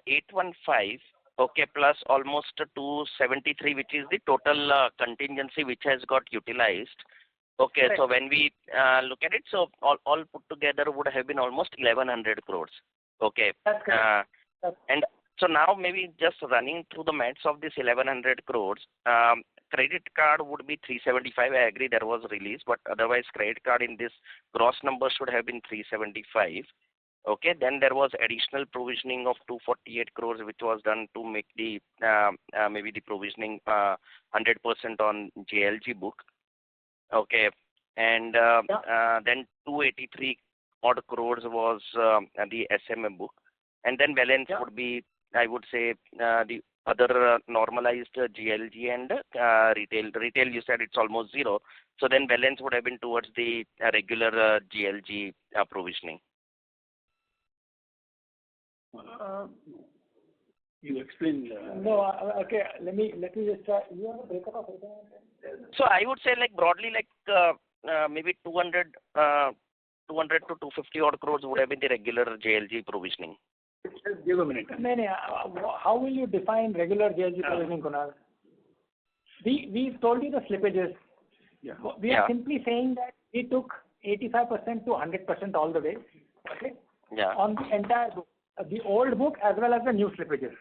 815, okay, plus almost 273, which is the total contingency which has got utilized. Okay, Right. so when we look at it, so all put together would have been almost 1100 crores. Okay. That's correct. And so now maybe just running through the maths of this 1100 crores, credit card would be 375. I agree there was release, but otherwise credit card in this gross number should have been 375. Okay, then there was additional provisioning of 248 crores, which was done to make the maybe the provisioning 100% on JLG book. Okay, and then 283 odd crores was the SMA book, and then balance would be, I would say, the other normalized GLG and retail. Retail, you said it's almost zero, so then balance would have been towards the regular GLG provisioning. You explain. No, okay. Let me just try. You have a breakup of it? So I would say like broadly like maybe 200 to 250 odd crores would have been the regular JLG provisioning. Just give a minute. How will you define regular JLG provisioning, Kunal? We told you the slippages. Yeah. We are simply saying that we took 85% to 100% all the way. Okay. Yeah. On the entire book, the old book as well as the new slippages.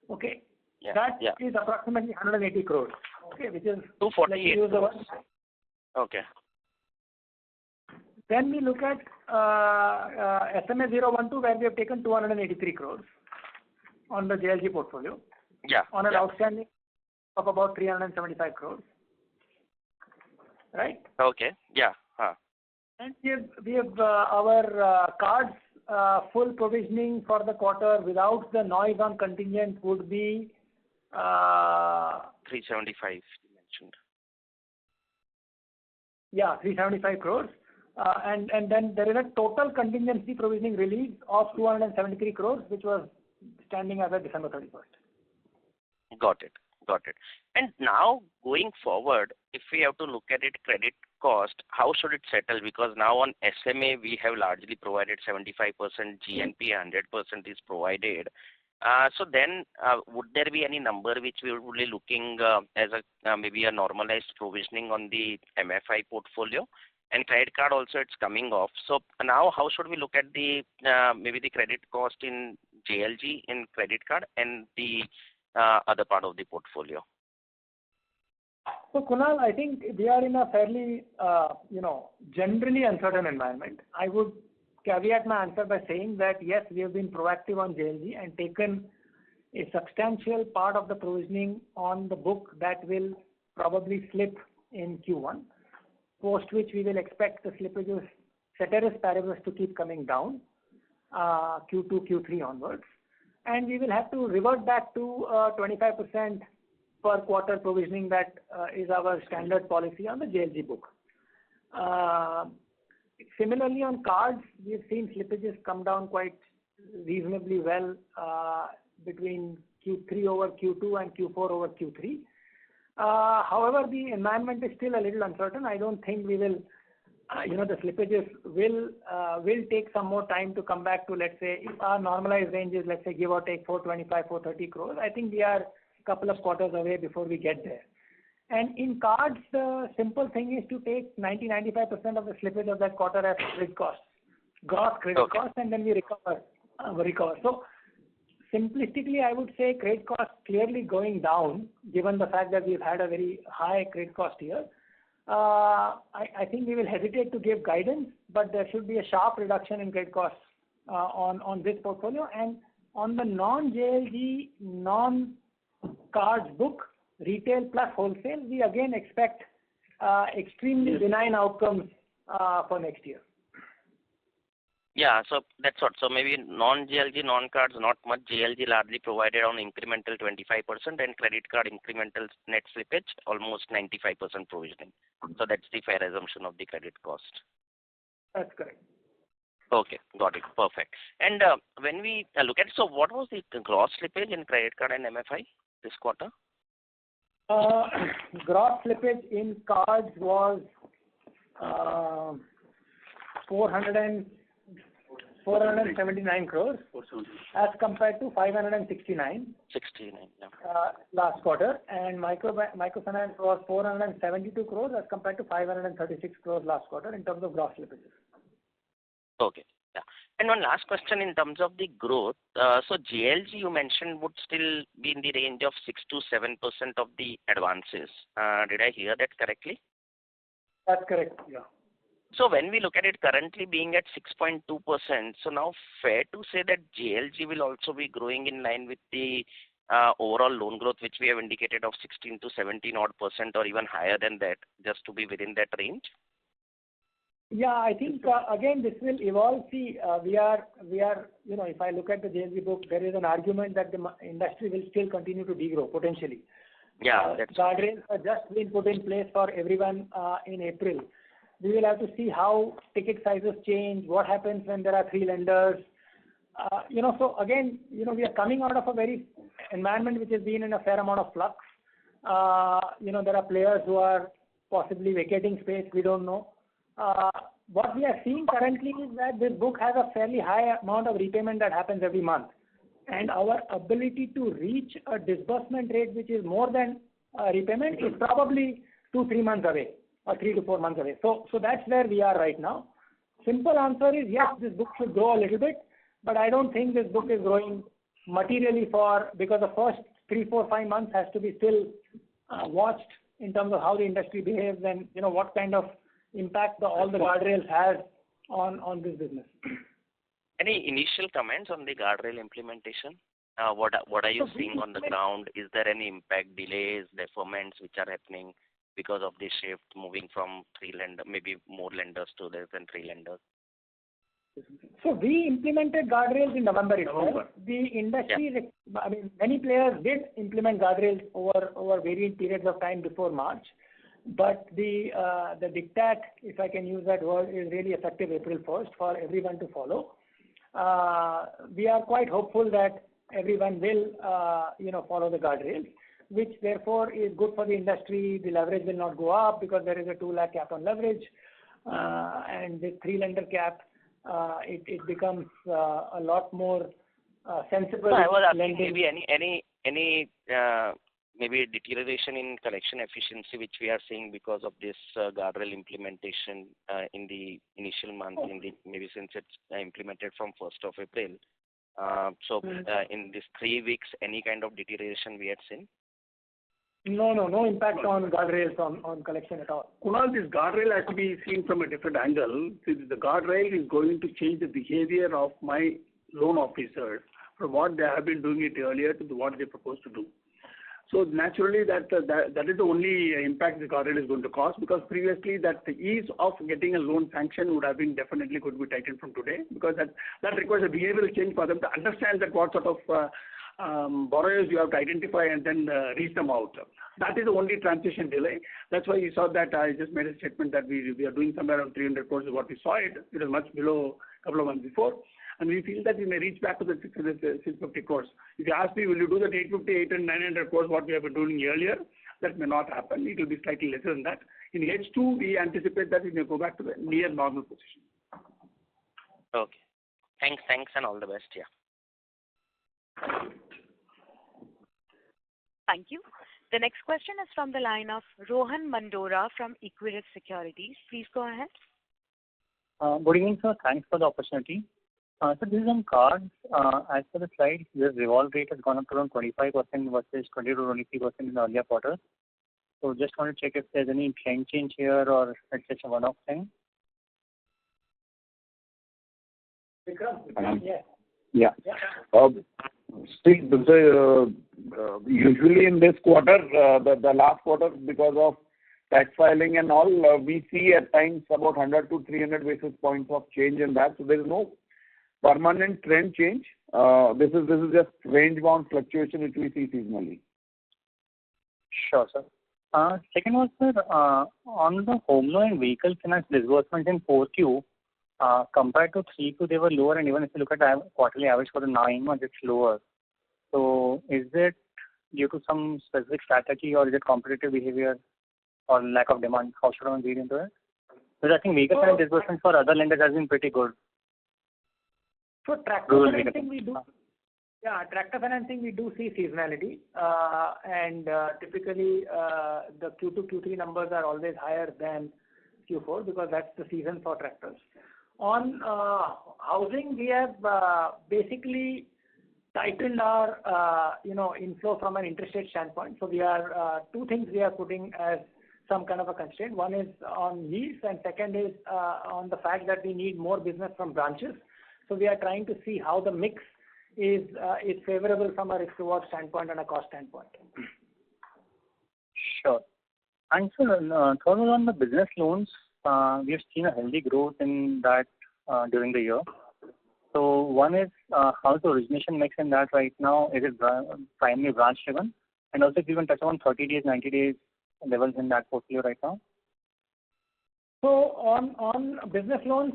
Okay. Yeah. That is approximately 180 crores. Okay, which is 248 crores. Okay. Then we look at SMA 012 where we have taken 283 crores on the JLG portfolio. Yeah. On an outstanding of about 375 crores. Right? Okay. Yeah. And we have our cards full provisioning for the quarter without the noise on contingent would be 375 you mentioned. Yeah, 375 crores. And then there is a total contingency provisioning release of 273 crores, which was standing as of December 31st. Got it. And now going forward, if we have to look at it, credit cost, how should it settle? Because now on SMA we have largely provided 75%, GNP 100% is provided. So then would there be any number which we would be looking as a maybe a normalized provisioning on the MFI portfolio? And credit card also it's coming off. So now how should we look at the maybe the credit cost in JLG in credit card and the other part of the portfolio? So Kunal, I think we are in a fairly generally uncertain environment. I would caveat my answer by saying that yes, we have been proactive on JLG and taken a substantial part of the provisioning on the book that will probably slip in Q1. Post which we will expect the slippages, ceteris paribus, to keep coming down Q2, Q3 onwards. And we will have to revert back to 25% per quarter provisioning that is our standard policy on the JLG book. Similarly on cards, we have seen slippages come down quite reasonably well between Q3 over Q2 and Q4 over Q3. However, the environment is still a little uncertain. I don't think we will, the slippages will take some more time to come back to, let's say, if our normalized range is, let's say, give or take 425, 430 crores. I think we are a couple of quarters away before we get there. And in cards, the simple thing is to take 90-95% of the slippage of that quarter as credit costs, gross credit costs, and then we recover. So simplistically, I would say credit cost clearly going down, given the fact that we've had a very high credit cost year. I think we will hesitate to give guidance, but there should be a sharp reduction in credit costs on this portfolio. And on the non-JLG, non-cards book, retail plus wholesale, we again expect extremely benign outcomes for next year. Yeah, so that's what. So maybe non-JLG, non-cards, not much. JLG largely provided on incremental 25% and credit card incremental net slippage, almost 95% provisioning. So that's the fair assumption of the credit cost. That's correct. Okay, got it. Perfect. And when we look at, so what was the gross slippage in credit card and MFI this quarter? Gross slippage in cards was 479 crores as compared to 569 last quarter, and microfinance was 472 crores as compared to 536 crores last quarter in terms of gross slippages. Okay. Yeah. And one last question in terms of the growth. So JLG you mentioned would still be in the range of 6 to 7% of the advances. Did I hear that correctly? That's correct. Yeah. So when we look at it currently being at 6.2%, so now fair to say that JLG will also be growing in line with the overall loan growth, which we have indicated of 16 to 17 odd percent or even higher than that, just to be within that range? Yeah, I think again this will evolve. See, we are if I look at the JLG book, there is an argument that the industry will still continue to degrow potentially. Yeah, that's guardrails have just been put in place for everyone in April. We will have to see how ticket sizes change, what happens when there are 3 lenders. So again, we are coming out of a very environment which has been in a fair amount of flux. There are players who are possibly vacating space, we don't know. What we are seeing currently is that this book has a fairly high amount of repayment that happens every month. And our ability to reach a disbursement rate which is more than repayment is probably 2-3 months away or 3 to 4 months away. So that's where we are right now. Simple answer is yes, this book should grow a little bit, but I don't think this book is growing materially because the first 3, 4, 5 months has to be still watched in terms of how the industry behaves and what kind of impact all the guardrails has on this business. Any initial comments on the guardrail implementation? What are you seeing on the ground? Is there any impact, delays, deferments which are happening because of the shift moving from 3 lenders, maybe more lenders to less than 3 lenders? So we implemented guardrails in November itself. The industry, many players did implement guardrails over varied periods of time before March. But the diktat, if I can use that word, is really effective April 1st for everyone to follow. We are quite hopeful that everyone will, follow the guardrails, which therefore is good for the industry. The leverage will not go up because there is a 2 lakh cap on leverage, and the 3 lender cap, it becomes a lot more sensible. So I was asking maybe any maybe deterioration in collection efficiency which we are seeing because of this guardrail implementation in the initial month, maybe since it's implemented from 1st of April. So in these 3 weeks, any kind of deterioration we had seen? No impact on guardrails on collection at all. Kunal, this guardrail has to be seen from a different angle. The guardrail is going to change the behavior of my loan officers from what they have been doing it earlier to what they propose to do. So naturally, that is the only impact the guardrail is going to cause, because previously that the ease of getting a loan sanction would have been definitely could be tightened from today, because that requires a behavioral change for them to understand that what sort of borrowers you have to identify and then reach them out. That is the only transition delay. That's why you saw that I just made a statement that we are doing somewhere around 300 crores is what we saw it. It was much below a couple of months before. And we feel that we may reach back to the 650 crores. If you ask me, will you do that 850, 800 and 900 crores what we have been doing earlier? That may not happen. It will be slightly lesser than that. In H2, we anticipate that we may go back to the near normal position. Okay. Thanks and all the best. Yeah. Thank you. The next question is from the line of Rohan Mandora from Equirus Securities. Please go ahead. Good evening, sir. Thanks for the opportunity. So this is on cards. As per the slide, the revolve rate has gone up to around 25% versus 20 to 23% in the earlier quarters. So just want to check if there's any trend change here or it's just a one-off thing. Vikram, Yeah. See, usually in this quarter, the last quarter, because of tax filing and all, we see at times about 100 to 300 basis points of change in that. So there is no permanent trend change. This is just range-bound fluctuation which we see seasonally. Sure, sir. Second was, sir, on the home loan and vehicle finance disbursement in 4Q, compared to 3Q, they were lower, and even if you look at quarterly average for the 9 months, it's lower. So is it due to some specific strategy, or is it competitive behavior or lack of demand? How should one read into it? Because I think vehicle finance disbursement for other lenders has been pretty good. So tractor financing we do. Yeah, tractor financing we do see seasonality, and typically the Q2, Q3 numbers are always higher than Q4 because that's the season for tractors. On housing, we have basically tightened our inflow from an interest rate standpoint. So we are two things we are putting as some kind of a constraint. One is on yields, and second is on the fact that we need more business from branches. So we are trying to see how the mix is favorable from a risk-reward standpoint and a cost standpoint. Sure. And so, third one on the business loans, we have seen a healthy growth in that during the year. So one is, how's the origination mix in that right now? Is it primarily branch-driven? And also if you can touch on 30 days, 90 days levels in that portfolio right now. So on business loans,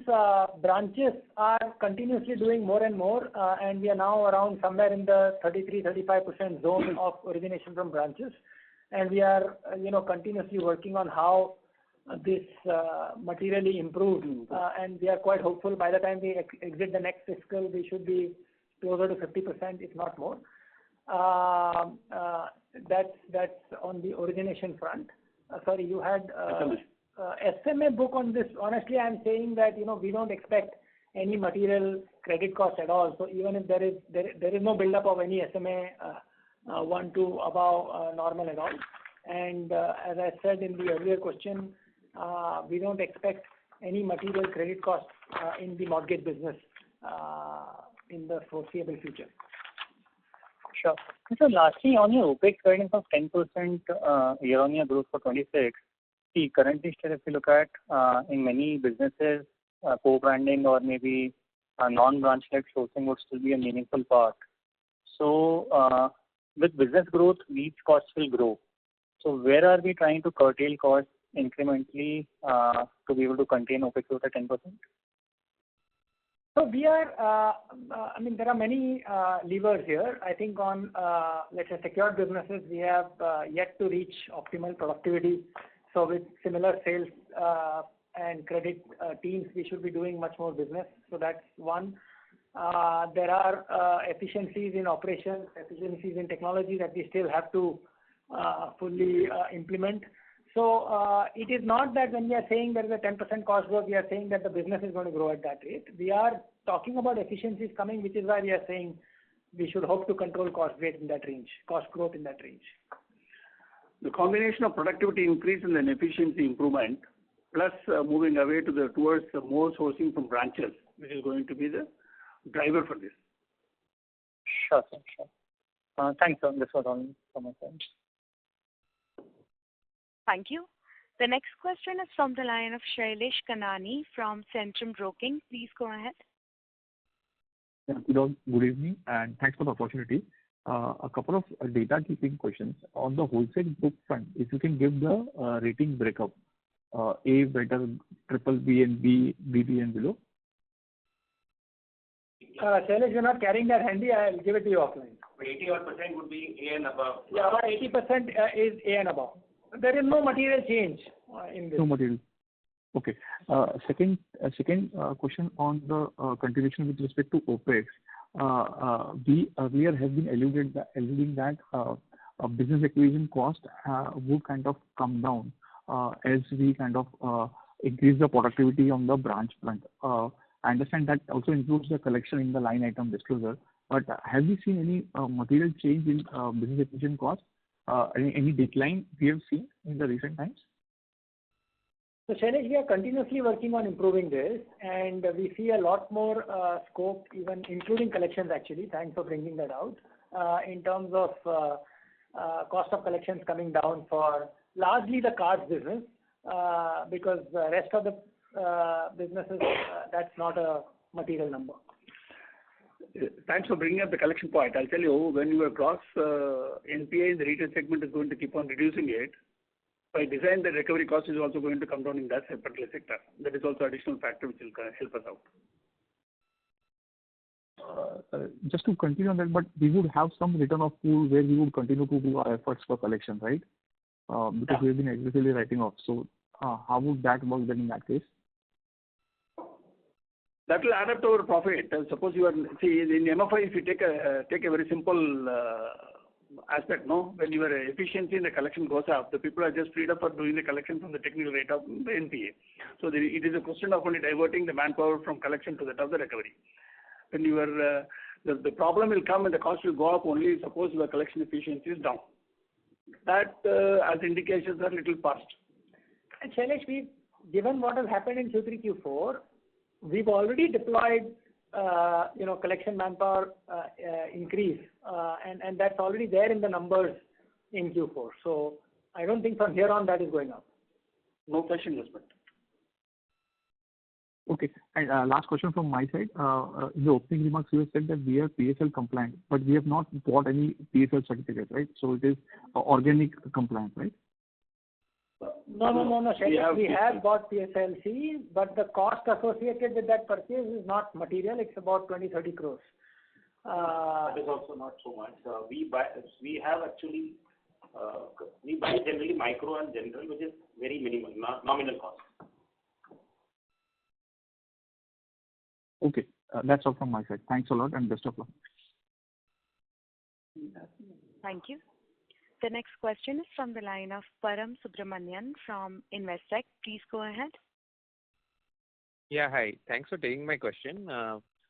branches are continuously doing more and more, and we are now around somewhere in the 33-35% zone of origination from branches. And we are, continuously working on how this materially improves, and we are quite hopeful by the time we exit the next fiscal, we should be closer to 50%, if not more. That's on the origination front. Sorry, you had SMA book on this. Honestly, I'm saying that we don't expect any material credit cost at all. So even if there is no buildup of any SMA 1 to above normal at all. And as I said in the earlier question, we don't expect any material credit cost in the mortgage business in the foreseeable future. Sure. So lastly, on your OPEX guidance of 10% year-on-year growth for 26, see, currently still if you look at in many businesses, co-branding or maybe non-branch-led sourcing would still be a meaningful part. So with business growth, these costs will grow. So where are we trying to curtail costs incrementally to be able to contain OPEX growth at 10%? So we are, there are many levers here. I think on, let's say, secured businesses, we have yet to reach optimal productivity. So with similar sales and credit teams, we should be doing much more business. So that's one. There are efficiencies in operations, efficiencies in technology that we still have to fully implement. So it is not that when we are saying there is a 10% cost growth, we are saying that the business is going to grow at that rate. We are talking about efficiencies coming, which is why we are saying we should hope to control cost growth in that range. The combination of productivity increase and then efficiency improvement, plus moving away towards more sourcing from branches, which is going to be the driver for this. Sure, sir. Sure. Thanks, sir. This was all from my side. Thank you. The next question is from the line of Shailesh Kanani from Centrum Broking. Please go ahead. Yeah, good evening, and thanks for the opportunity. A couple of data keeping questions. On the wholesale book front, if you can give the rating breakup, A better, triple B and B, BB and below. Shailesh, you're not carrying that handy. I'll give it to you offline. 80% would be A and above. Yeah, about 80% is A and above. There is no material change in this. No material. Okay. Second question on the contribution with respect to OPEX. We earlier have been alluding that business acquisition cost would kind of come down as we kind of increase the productivity on the branch front. I understand that also includes the collection in the line item disclosure, but have you seen any material change in business acquisition costs? Any decline we have seen in the recent times? So Shailesh, we are continuously working on improving this, and we see a lot more scope, even including collections actually. Thanks for bringing that out. In terms of cost of collections coming down for largely the cards business, because the rest of the businesses, that's not a material number. Thanks for bringing up the collection point. I'll tell you, when your gross NPA in the retail segment is going to keep on reducing it, by design, the recovery cost is also going to come down in that particular sector. That is also additional factor which will help us out. Just to continue on that, but we would have some return of pool where we would continue to do our efforts for collection, right? Because we have been aggressively writing off. So how would that work then in that case? That will add up to our profit. Suppose you are, see, in MFI, if you take a very simple aspect, no, when your efficiency in the collection goes up, the people are just freed up for doing the collection from the technical rate of the NPA. So it is a question of only diverting the manpower from collection to that of the recovery. When you are, the problem will come and the cost will go up only suppose your collection efficiency is down. That as indications are little past. And Shailesh, given what has happened in Q3, Q4, we've already deployed, collection manpower increase, and that's already there in the numbers in Q4. So I don't think from here on that is going up. No fresh investment. Okay. And last question from my side. In the opening remarks, you have said that we are PSL compliant, but we have not got any PSL certificate, right? So it is organic compliant, right? No. We have got PSLC, but the cost associated with that purchase is not material. It's about 20-30 crores. That is also not so much. We buy generally micro and general, which is very minimal, nominal cost. Okay. That's all from my side. Thanks a lot and best of luck. Thank you. The next question is from the line of Param Subramanian from Investec. Please go ahead. Yeah, hi. Thanks for taking my question.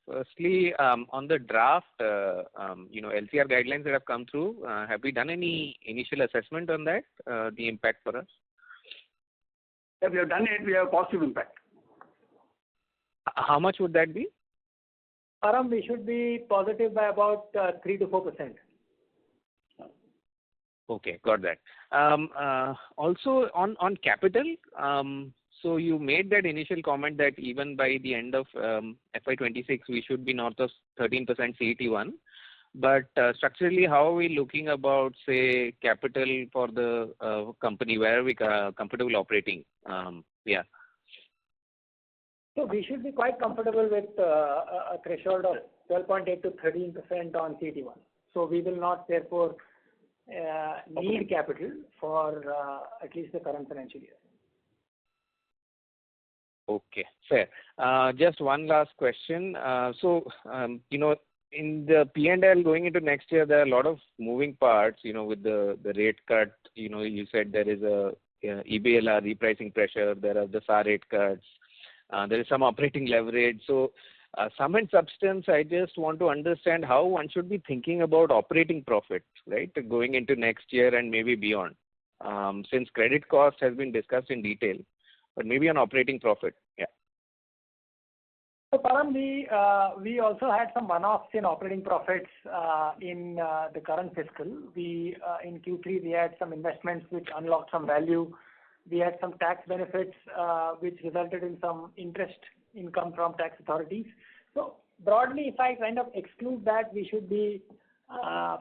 Firstly, on the draft, LCR guidelines that have come through, have we done any initial assessment on that, the impact for us? Yeah, we have done it. We have a positive impact. How much would that be? Param, we should be positive by about 3 to 4%. Okay, got that. Also on capital, so you made that initial comment that even by the end of FY26, we should be north of 13% CET1. But structurally, how are we looking about, say, capital for the company? Where are we comfortable operating? Yeah. So we should be quite comfortable with a threshold of 12.8 to 13% on CET1. So we will not, therefore, need capital for at least the current financial year. Okay, fair. Just one last question. In the P&L going into next year, there are a lot of moving parts, with the rate cut. You said there is a EBLR repricing pressure. There are the SAR rate cuts. There is some operating leverage. So sum and substance, I just want to understand how one should be thinking about operating profit, right, going into next year and maybe beyond. Since credit cost has been discussed in detail, but maybe on operating profit. Yeah. So Param, we also had some one-offs in operating profits in the current fiscal. In Q3 we had some investments which unlocked some value. We had some tax benefits which resulted in some interest income from tax authorities. So broadly, if I kind of exclude that, we should be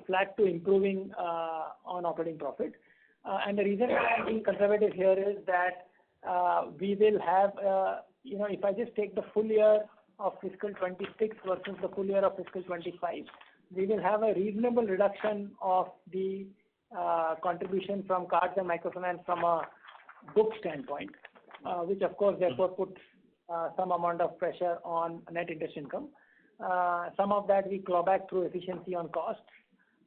flat to improving on operating profit. And the reason why I'm being conservative here is that we will have, if I just take the full year of fiscal 26 versus the full year of fiscal 25, we will have a reasonable reduction of the contribution from cards and microfinance from a book standpoint, which of course therefore puts some amount of pressure on net interest income. Some of that we claw back through efficiency on costs.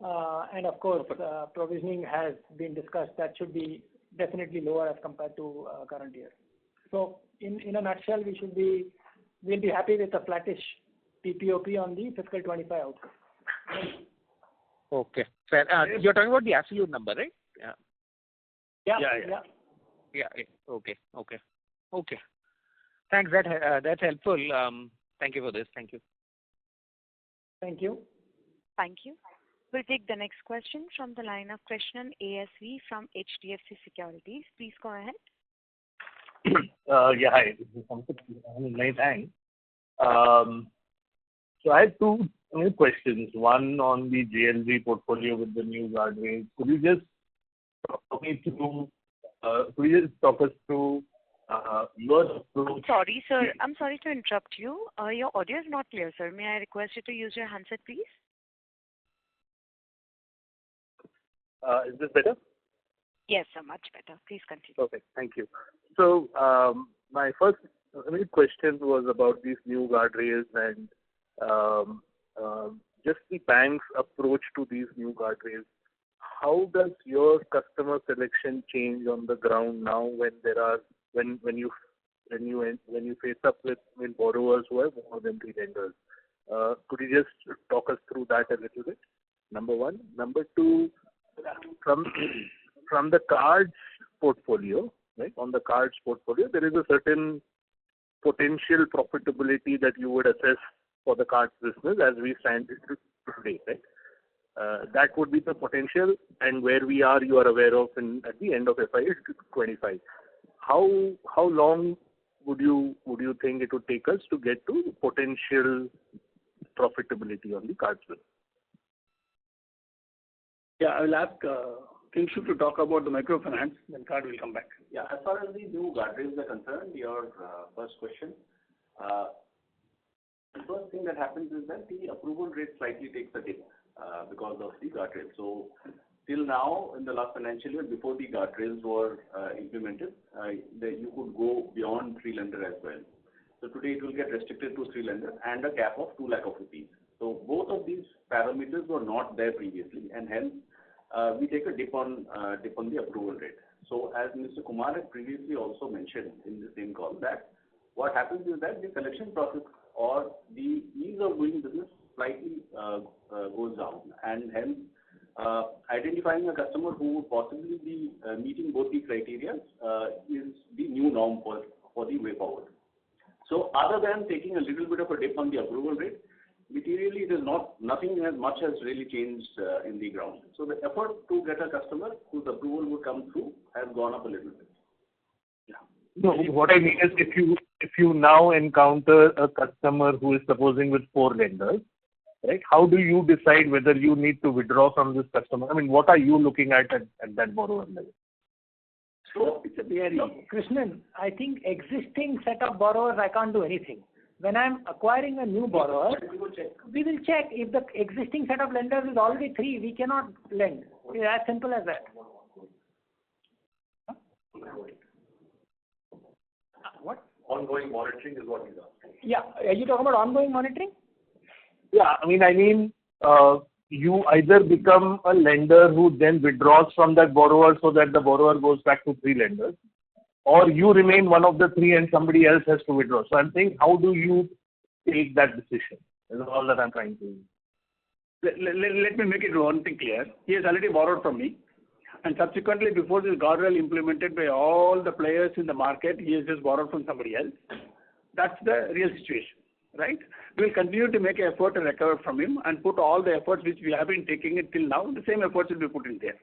And of course, provisioning has been discussed. That should be definitely lower as compared to current year. So in a nutshell, we should be we'll be happy with a flattish PPOP on the fiscal 25 outcome. Okay. Fair. You're talking about the absolute number, right? Yeah. Okay. Thanks. That's helpful. Thank you for this. Thank you. Thank you. Thank you. We'll take the next question from the line of Krishnan ASV from HDFC Securities. Please go ahead. Hi. This is Sampath. Many thanks. So I have two questions. One on the JLG portfolio with the new guardrails. Could you just talk us through your approach? Sorry, sir. I'm sorry to interrupt you. Your audio is not clear, sir. May I request you to use your handset, please? Is this better? Yes, sir. Much better. Please continue. Perfect. Thank you. So my first question was about these new guardrails and just the bank's approach to these new guardrails. How does your customer selection change on the ground now when you face up with borrowers who have more than 3 lenders? Could you just talk us through that a little bit? Number one. Number two, from the cards portfolio, right? On the cards portfolio, there is a certain potential profitability that you would assess for the cards business as we stand today, right? That would be the potential, and where we are, you are aware of at the end of FY2025. How long would you think it would take us to get to potential profitability on the cards business? Yeah, I will ask Kingshu to talk about the microfinance, then card will come back. Yeah, as far as the new guardrails are concerned, your first question, the first thing that happens is that the approval rate slightly takes a dip because of the guardrails. So till now, in the last financial year, before the guardrails were implemented, you could go beyond 3 lender as well. So today it will get restricted to 3 lender and a cap of 2 lakh rupees. So both of these parameters were not there previously, and hence we take a dip on the approval rate. So as Mr. Kumar had previously also mentioned in the same call, that what happens is that the collection process or the ease of doing business slightly goes down, and hence identifying a customer who would possibly be meeting both the criteria is the new norm for the way forward. So other than taking a little bit of a dip on the approval rate, materially it is nothing as much has really changed in the ground. So the effort to get a customer whose approval would come through has gone up a little bit. Yeah. No, what I mean is if you now encounter a customer who is supposing with 4 lenders, right? How do you decide whether you need to withdraw from this customer? I mean, what are you looking at that borrower level? So it's a very Krishnan, I think existing set of borrowers, I can't do anything. When I'm acquiring a new borrower, we will check if the existing set of lenders is already 3, we cannot lend. It's as simple as that. What? Ongoing monitoring is what he's asking. Yeah. Are you talking about ongoing monitoring? Yeah. I mean, you either become a lender who then withdraws from that borrower so that the borrower goes back to 3 lenders, or you remain one of the 3 and somebody else has to withdraw. So I'm saying, how do you take that decision? That's all that I'm trying to. Let me make it one thing clear. He has already borrowed from me, and subsequently, before this guardrail implemented by all the players in the market, he has just borrowed from somebody else. That's the real situation, right? We will continue to make an effort to recover from him and put all the efforts which we have been taking it till now. The same efforts will be put in there.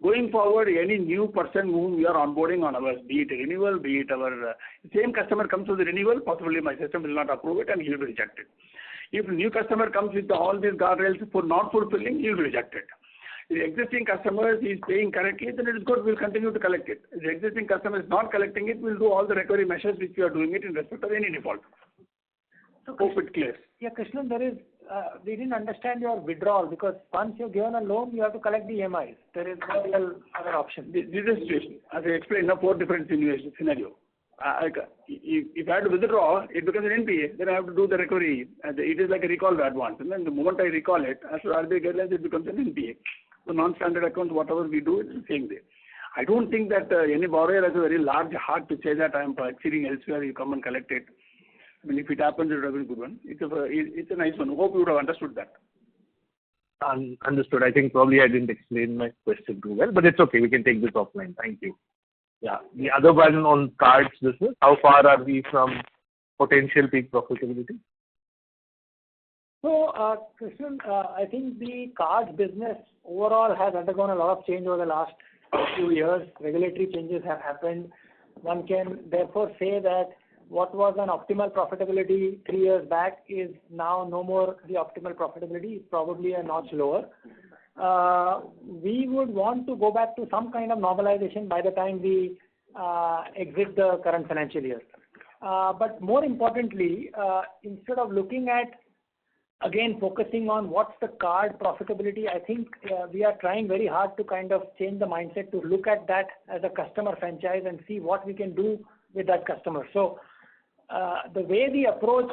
Going forward, any new person whom we are onboarding on our, be it renewal, be it our same customer comes to the renewal, possibly my system will not approve it and he will be rejected. If a new customer comes with all these guardrails for not fulfilling, he will be rejected. If the existing customer is paying correctly, then it is good, we will continue to collect it. If the existing customer is not collecting it, we will do all the recovery measures which we are doing it in respect of any default. So hope it clears. Yeah, Krishnan, we didn't understand your withdrawal, because once you're given a loan, you have to collect the EMIs. There is no real other option. This is the situation. As I explained, 4 different scenarios. If I have to withdraw, it becomes an NPA. Then I have to do the recovery. It is like a recall advance. And then the moment I recall it, as per RBI guidelines, it becomes an NPA. So non-standard accounts, whatever we do, it's the same way. I don't think that any borrower has a very large heart to say that I am exceeding elsewhere, you come and collect it. I mean, if it happens, it would have been a good one. It's a nice one. Hope you would have understood that. Understood. I think probably I didn't explain my question too well, but it's okay. We can take this offline. Thank you. Yeah. The other one on cards business, how far are we from potential peak profitability? So, Krishnan, I think the cards business overall has undergone a lot of change over the last few years. Regulatory changes have happened. One can therefore say that what was an optimal profitability 3 years back is now no more the optimal profitability, probably a notch lower. We would want to go back to some kind of normalization by the time we exit the current financial year. But more importantly, instead of looking at, again, focusing on what's the card profitability, I think we are trying very hard to kind of change the mindset to look at that as a customer franchise and see what we can do with that customer. So the way we approach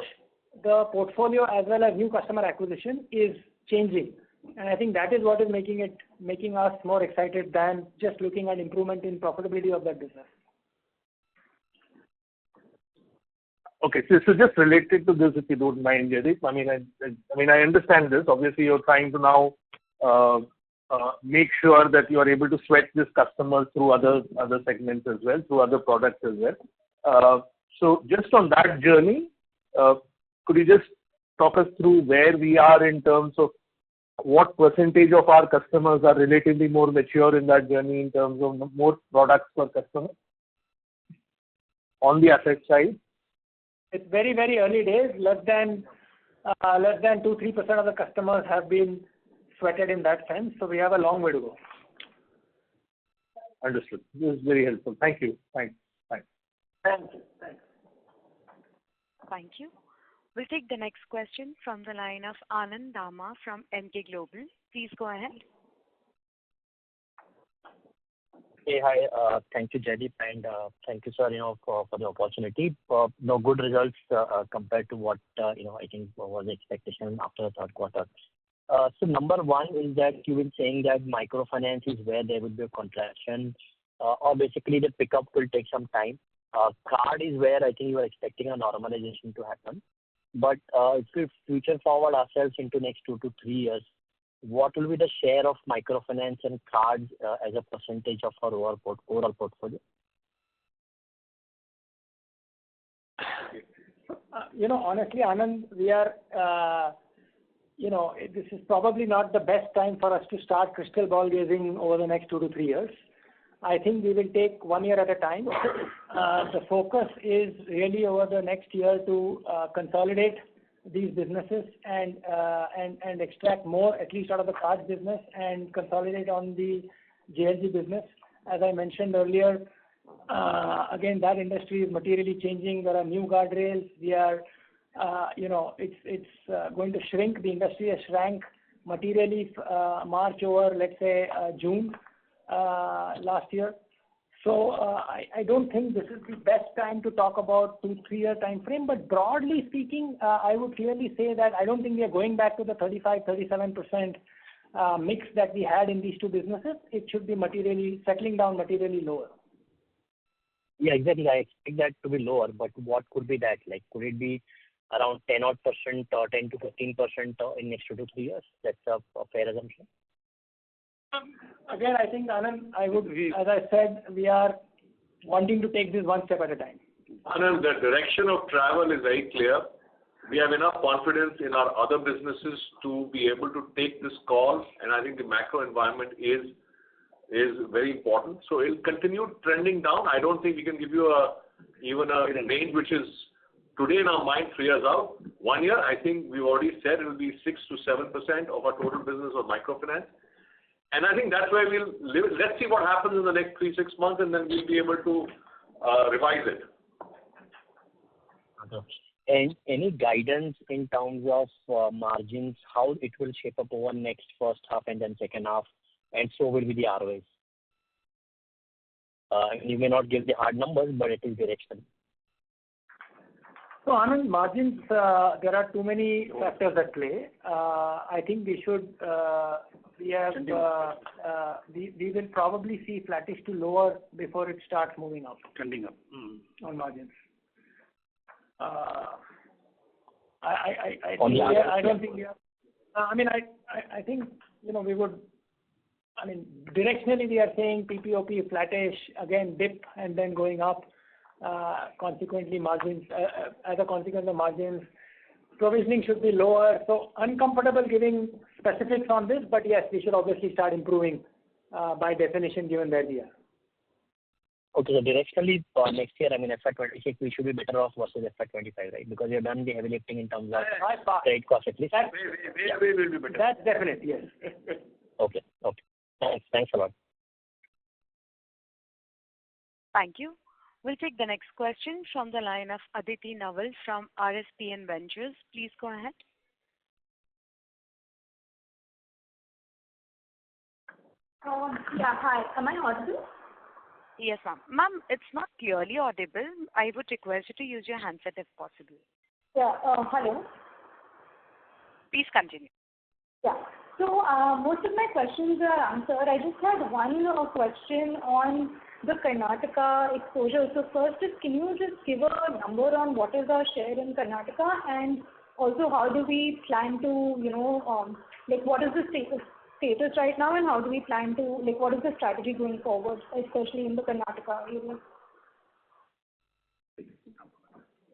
the portfolio as well as new customer acquisition is changing. And I think that is what is making us more excited than just looking at improvement in profitability of that business. Okay, so just related to this, if you don't mind, Jaideep. I mean, I understand this. Obviously, you're trying to now make sure that you are able to sweat this customer through other segments as well, through other products as well. So just on that journey, could you just talk us through where we are in terms of what percentage of our customers are relatively more mature in that journey in terms of more products per customer on the asset side? It's very, very early days. Less than 2-3% of the customers have been sweated in that sense. So we have a long way to go. Understood. This is very helpful. Thank you. Thanks. Thank you. Thanks. Thank you. We'll take the next question from the line of Anand Dama from Emkay Global. Please go ahead. Hey, hi. Thank you, Jaideep, and thank you, sir, for the opportunity. Good results compared to what I think was the expectation after the third quarter. So number one is that you've been saying that microfinance is where there will be a contraction, or basically the pickup will take some time. Card is where I think you are expecting a normalization to happen. But if we future forward ourselves into next 2 to 3 years, what will be the share of microfinance and cards as a percentage of our overall portfolio? Honestly, Anand, we are, this is probably not the best time for us to start crystal ball gazing over the next 2 to 3 years. I think we will take 1 year at a time. The focus is really over the next year to consolidate these businesses and extract more, at least out of the cards business, and consolidate on the JLG business. As I mentioned earlier, again, that industry is materially changing. There are new guardrails. We are, it's going to shrink. The industry has shrank materially March over, let's say, June last year. So I don't think this is the best time to talk about 2-3 year time frame. But broadly speaking, I would clearly say that I don't think we are going back to the 35-37% mix that we had in these two businesses. It should be settling down materially lower. Yeah, exactly. I expect that to be lower, but what could be that? Like, could it be around 10-odd% or 10 to 15% in next 2 to 3 years? That's a fair assumption. Again, I think, Anand, as I said, we are wanting to take this one step at a time. Anand, the direction of travel is very clear. We have enough confidence in our other businesses to be able to take this call, and I think the macro environment is very important. So it'll continue trending down. I don't think we can give you even a range which is today in our mind 3 years out. 1 year, I think we've already said it will be 6 to 7% of our total business of microfinance. And I think that's where we'll live. Let's see what happens in the next 3-6 months, and then we'll be able to revise it. And any guidance in terms of margins, how it will shape up over next first half and then second half, and so will be the ROAs? You may not give the hard numbers, but it is directional. So, Anand, margins, there are too many factors at play. I think we will probably see flattish to lower before it starts moving up. Trending up. On margins. I don't think we have. I think, we would, directionally we are saying PPOP flattish, again dip and then going up. Consequently, margins, as a consequence of margins, provisioning should be lower. So uncomfortable giving specifics on this, but yes, we should obviously start improving by definition given where we are. Okay, so directionally for next year, FY26, we should be better off versus FY25, right? Because you've done the heavy lifting in terms of trade cost at least. We will be better. That's definite, yes. Okay. Thanks a lot. Thank you. We'll take the next question from the line of Aditi Naval from RSPN Ventures. Please go ahead. Yeah, hi. Am I audible? Yes, ma'am. Ma'am, it's not clearly audible. I would request you to use your handset if possible. Yeah, hello. Please continue. Yeah. So most of my questions are answered. I just had one question on the Karnataka exposure. So first is, can you just give a number on what is our share in Karnataka, and also how do we plan to, what is the status right now, and how do we plan to, what is the strategy going forward, especially in the Karnataka area?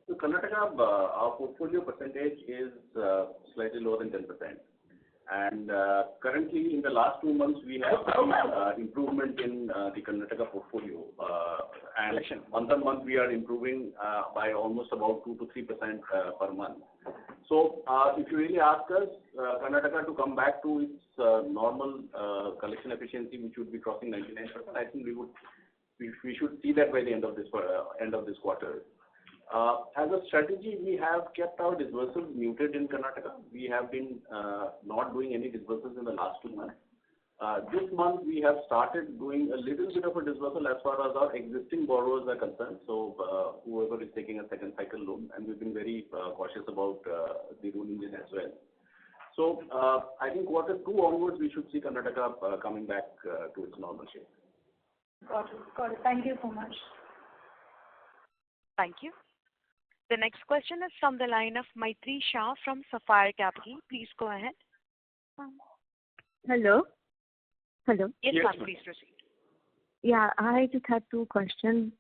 So Karnataka, our portfolio percentage is slightly lower than 10%. And currently, in the last 2 months, we have seen improvement in the Karnataka portfolio. And month on month, we are improving by almost about 2 to 3% per month. So if you really ask us, Karnataka to come back to its normal collection efficiency, which would be crossing 99%, I think we should see that by the end of this quarter. As a strategy, we have kept our disbursals muted in Karnataka. We have been not doing any disbursals in the last 2 months. This month, we have started doing a little bit of a disbursal as far as our existing borrowers are concerned. So whoever is taking a second cycle loan, and we've been very cautious about the rule engine as well. So I think Q2 onwards, we should see Karnataka coming back to its normal shape. Got it. Thank you so much. Thank you. The next question is from the line of Maitri Shah from Sapphire Capital. Please go ahead. Hello. Yes, ma'am, please proceed. Yeah, I just had 2 questions.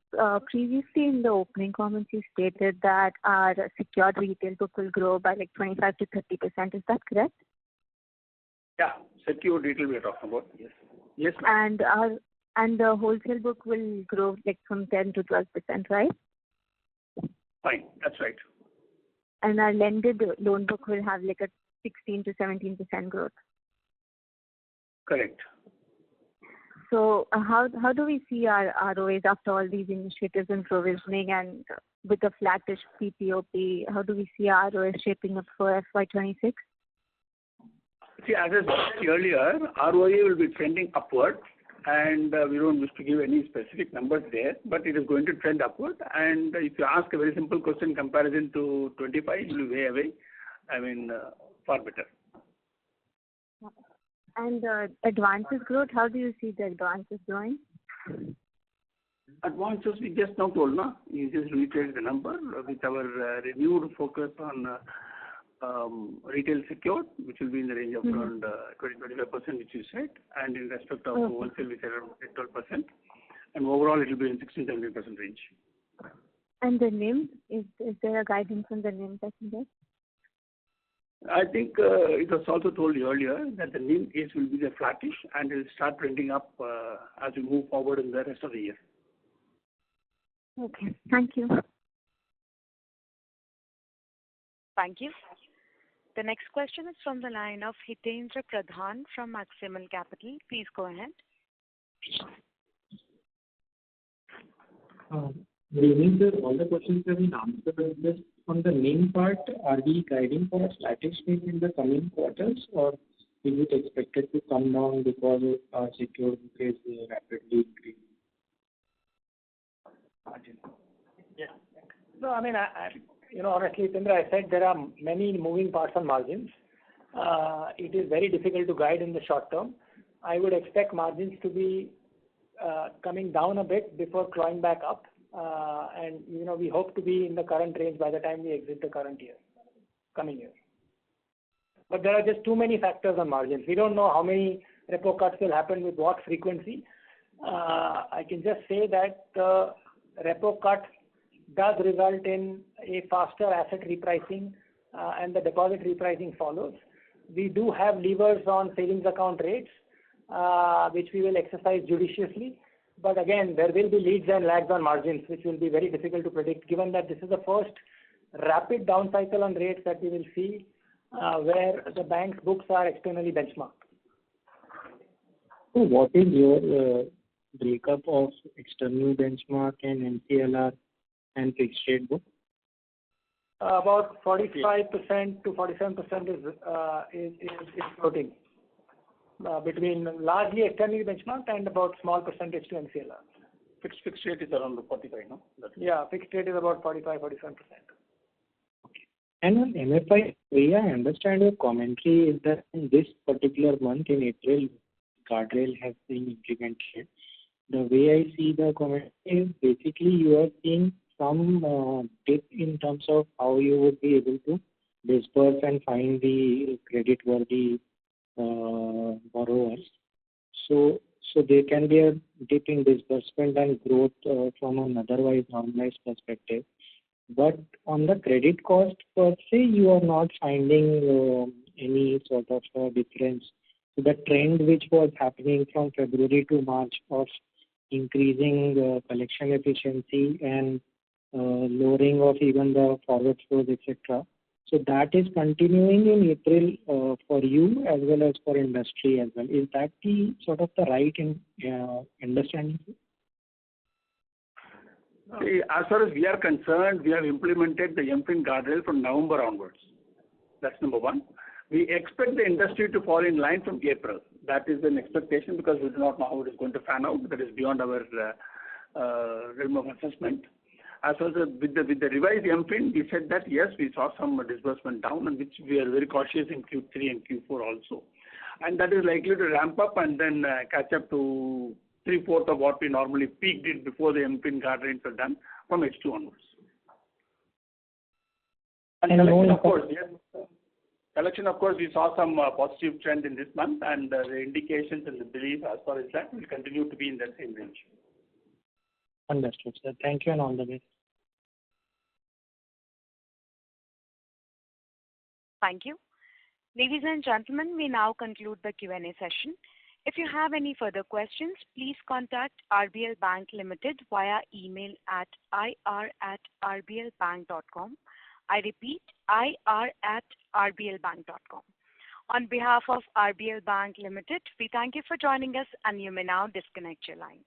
Previously, in the opening comments, you stated that our secured retail book will grow by 25 to 30%. Is that correct? Yeah, secured retail we are talking about. Yes, ma'am. And the wholesale book will grow from 10 to 12%, right? Fine, that's right. And our lended loan book will have a 16 to 17% growth. Correct. So how do we see our ROAs after all these initiatives in provisioning and with a flattish PPOP? How do we see our ROAs shaping up for FY26? See, as I said earlier, ROA will be trending upward, and we don't wish to give any specific numbers there, but it is going to trend upward. And if you ask a very simple question, comparison to 25, it will be way away. Far better. And advances growth, how do you see the advances growing? Advances, we just now told, no? You just reiterated the number with our renewed focus on retail secured, which will be in the range of around 20-25%, which you said, and in respect of wholesale, we said around 12%, and overall it will be in 16-17% range. And the NIM, is there a guidance on the NIM that you get? I think it was also told earlier that the NIM will be the flattish, and it will start trending up as we move forward in the rest of the year. Okay, thank you. Thank you. The next question is from the line of Hitendra Pradhan from Maximal Capital. Please go ahead. Good evening, sir. All the questions have been answered. Just on the NIM part, are we guiding for a flattish NIM in the coming quarters, or is it expected to come down because our secured book is rapidly increasing? Yeah. No, honestly, Hitendra, I said there are many moving parts on margins. It is very difficult to guide in the short term. I would expect margins to be coming down a bit before clawing back up. And we hope to be in the current range by the time we exit the current coming year. But there are just too many factors on margins. We don't know how many repo cuts will happen with what frequency. I can just say that the repo cut does result in a faster asset repricing and the deposit repricing follows. We do have levers on savings account rates, which we will exercise judiciously. But again, there will be leads and lags on margins, which will be very difficult to predict, given that this is the first rapid down cycle on rates that we will see, where the bank's books are externally benchmarked. So what is your breakup of external benchmark and MCLR and fixed rate book? About 45% to 47% is floating, between largely externally benchmarked and about small percentage to MCLR. Fixed rate is around 45, no? Yeah, fixed rate is about 45-47%. And on MFI, way I understand your commentary is that in this particular month in April, guardrail has been implemented. The way I see the commentary is basically you are seeing some dip in terms of how you would be able to disperse and find the credit-worthy borrowers. So there can be a dip in disbursement and growth from an otherwise normalized perspective. But on the credit cost per se, you are not finding any sort of difference. So the trend which was happening from February to March of increasing collection efficiency and lowering of even the forward flows, etc. So that is continuing in April for you as well as for industry as well. Is that the sort of the right understanding? See, as far as we are concerned, we have implemented the MFIN guardrail from November onwards. That's number one. We expect the industry to fall in line from April. That is an expectation because we do not know how it is going to pan out. That is beyond our realm of assessment. As far as with the revised MFIN, we said that yes, we saw some disbursement down, and which we are very cautious in Q3 and Q4 also. And that is likely to ramp up and then catch up to 3/4 of what we normally peaked it before the MFIN guardrails are done from H2 onwards. And collection, of course, yes. Collection, of course, we saw some positive trend in this month, and the indications and the belief as far as that will continue to be in that same range. Understood, sir. Thank you and all the best. Thank you. Ladies and gentlemen, we now conclude the Q&A session. If you have any further questions, please contact RBL Bank Limited via email at ir@rblbank.com. I repeat, ir@rblbank.com. On behalf of RBL Bank Limited, we thank you for joining us, and you may now disconnect your line.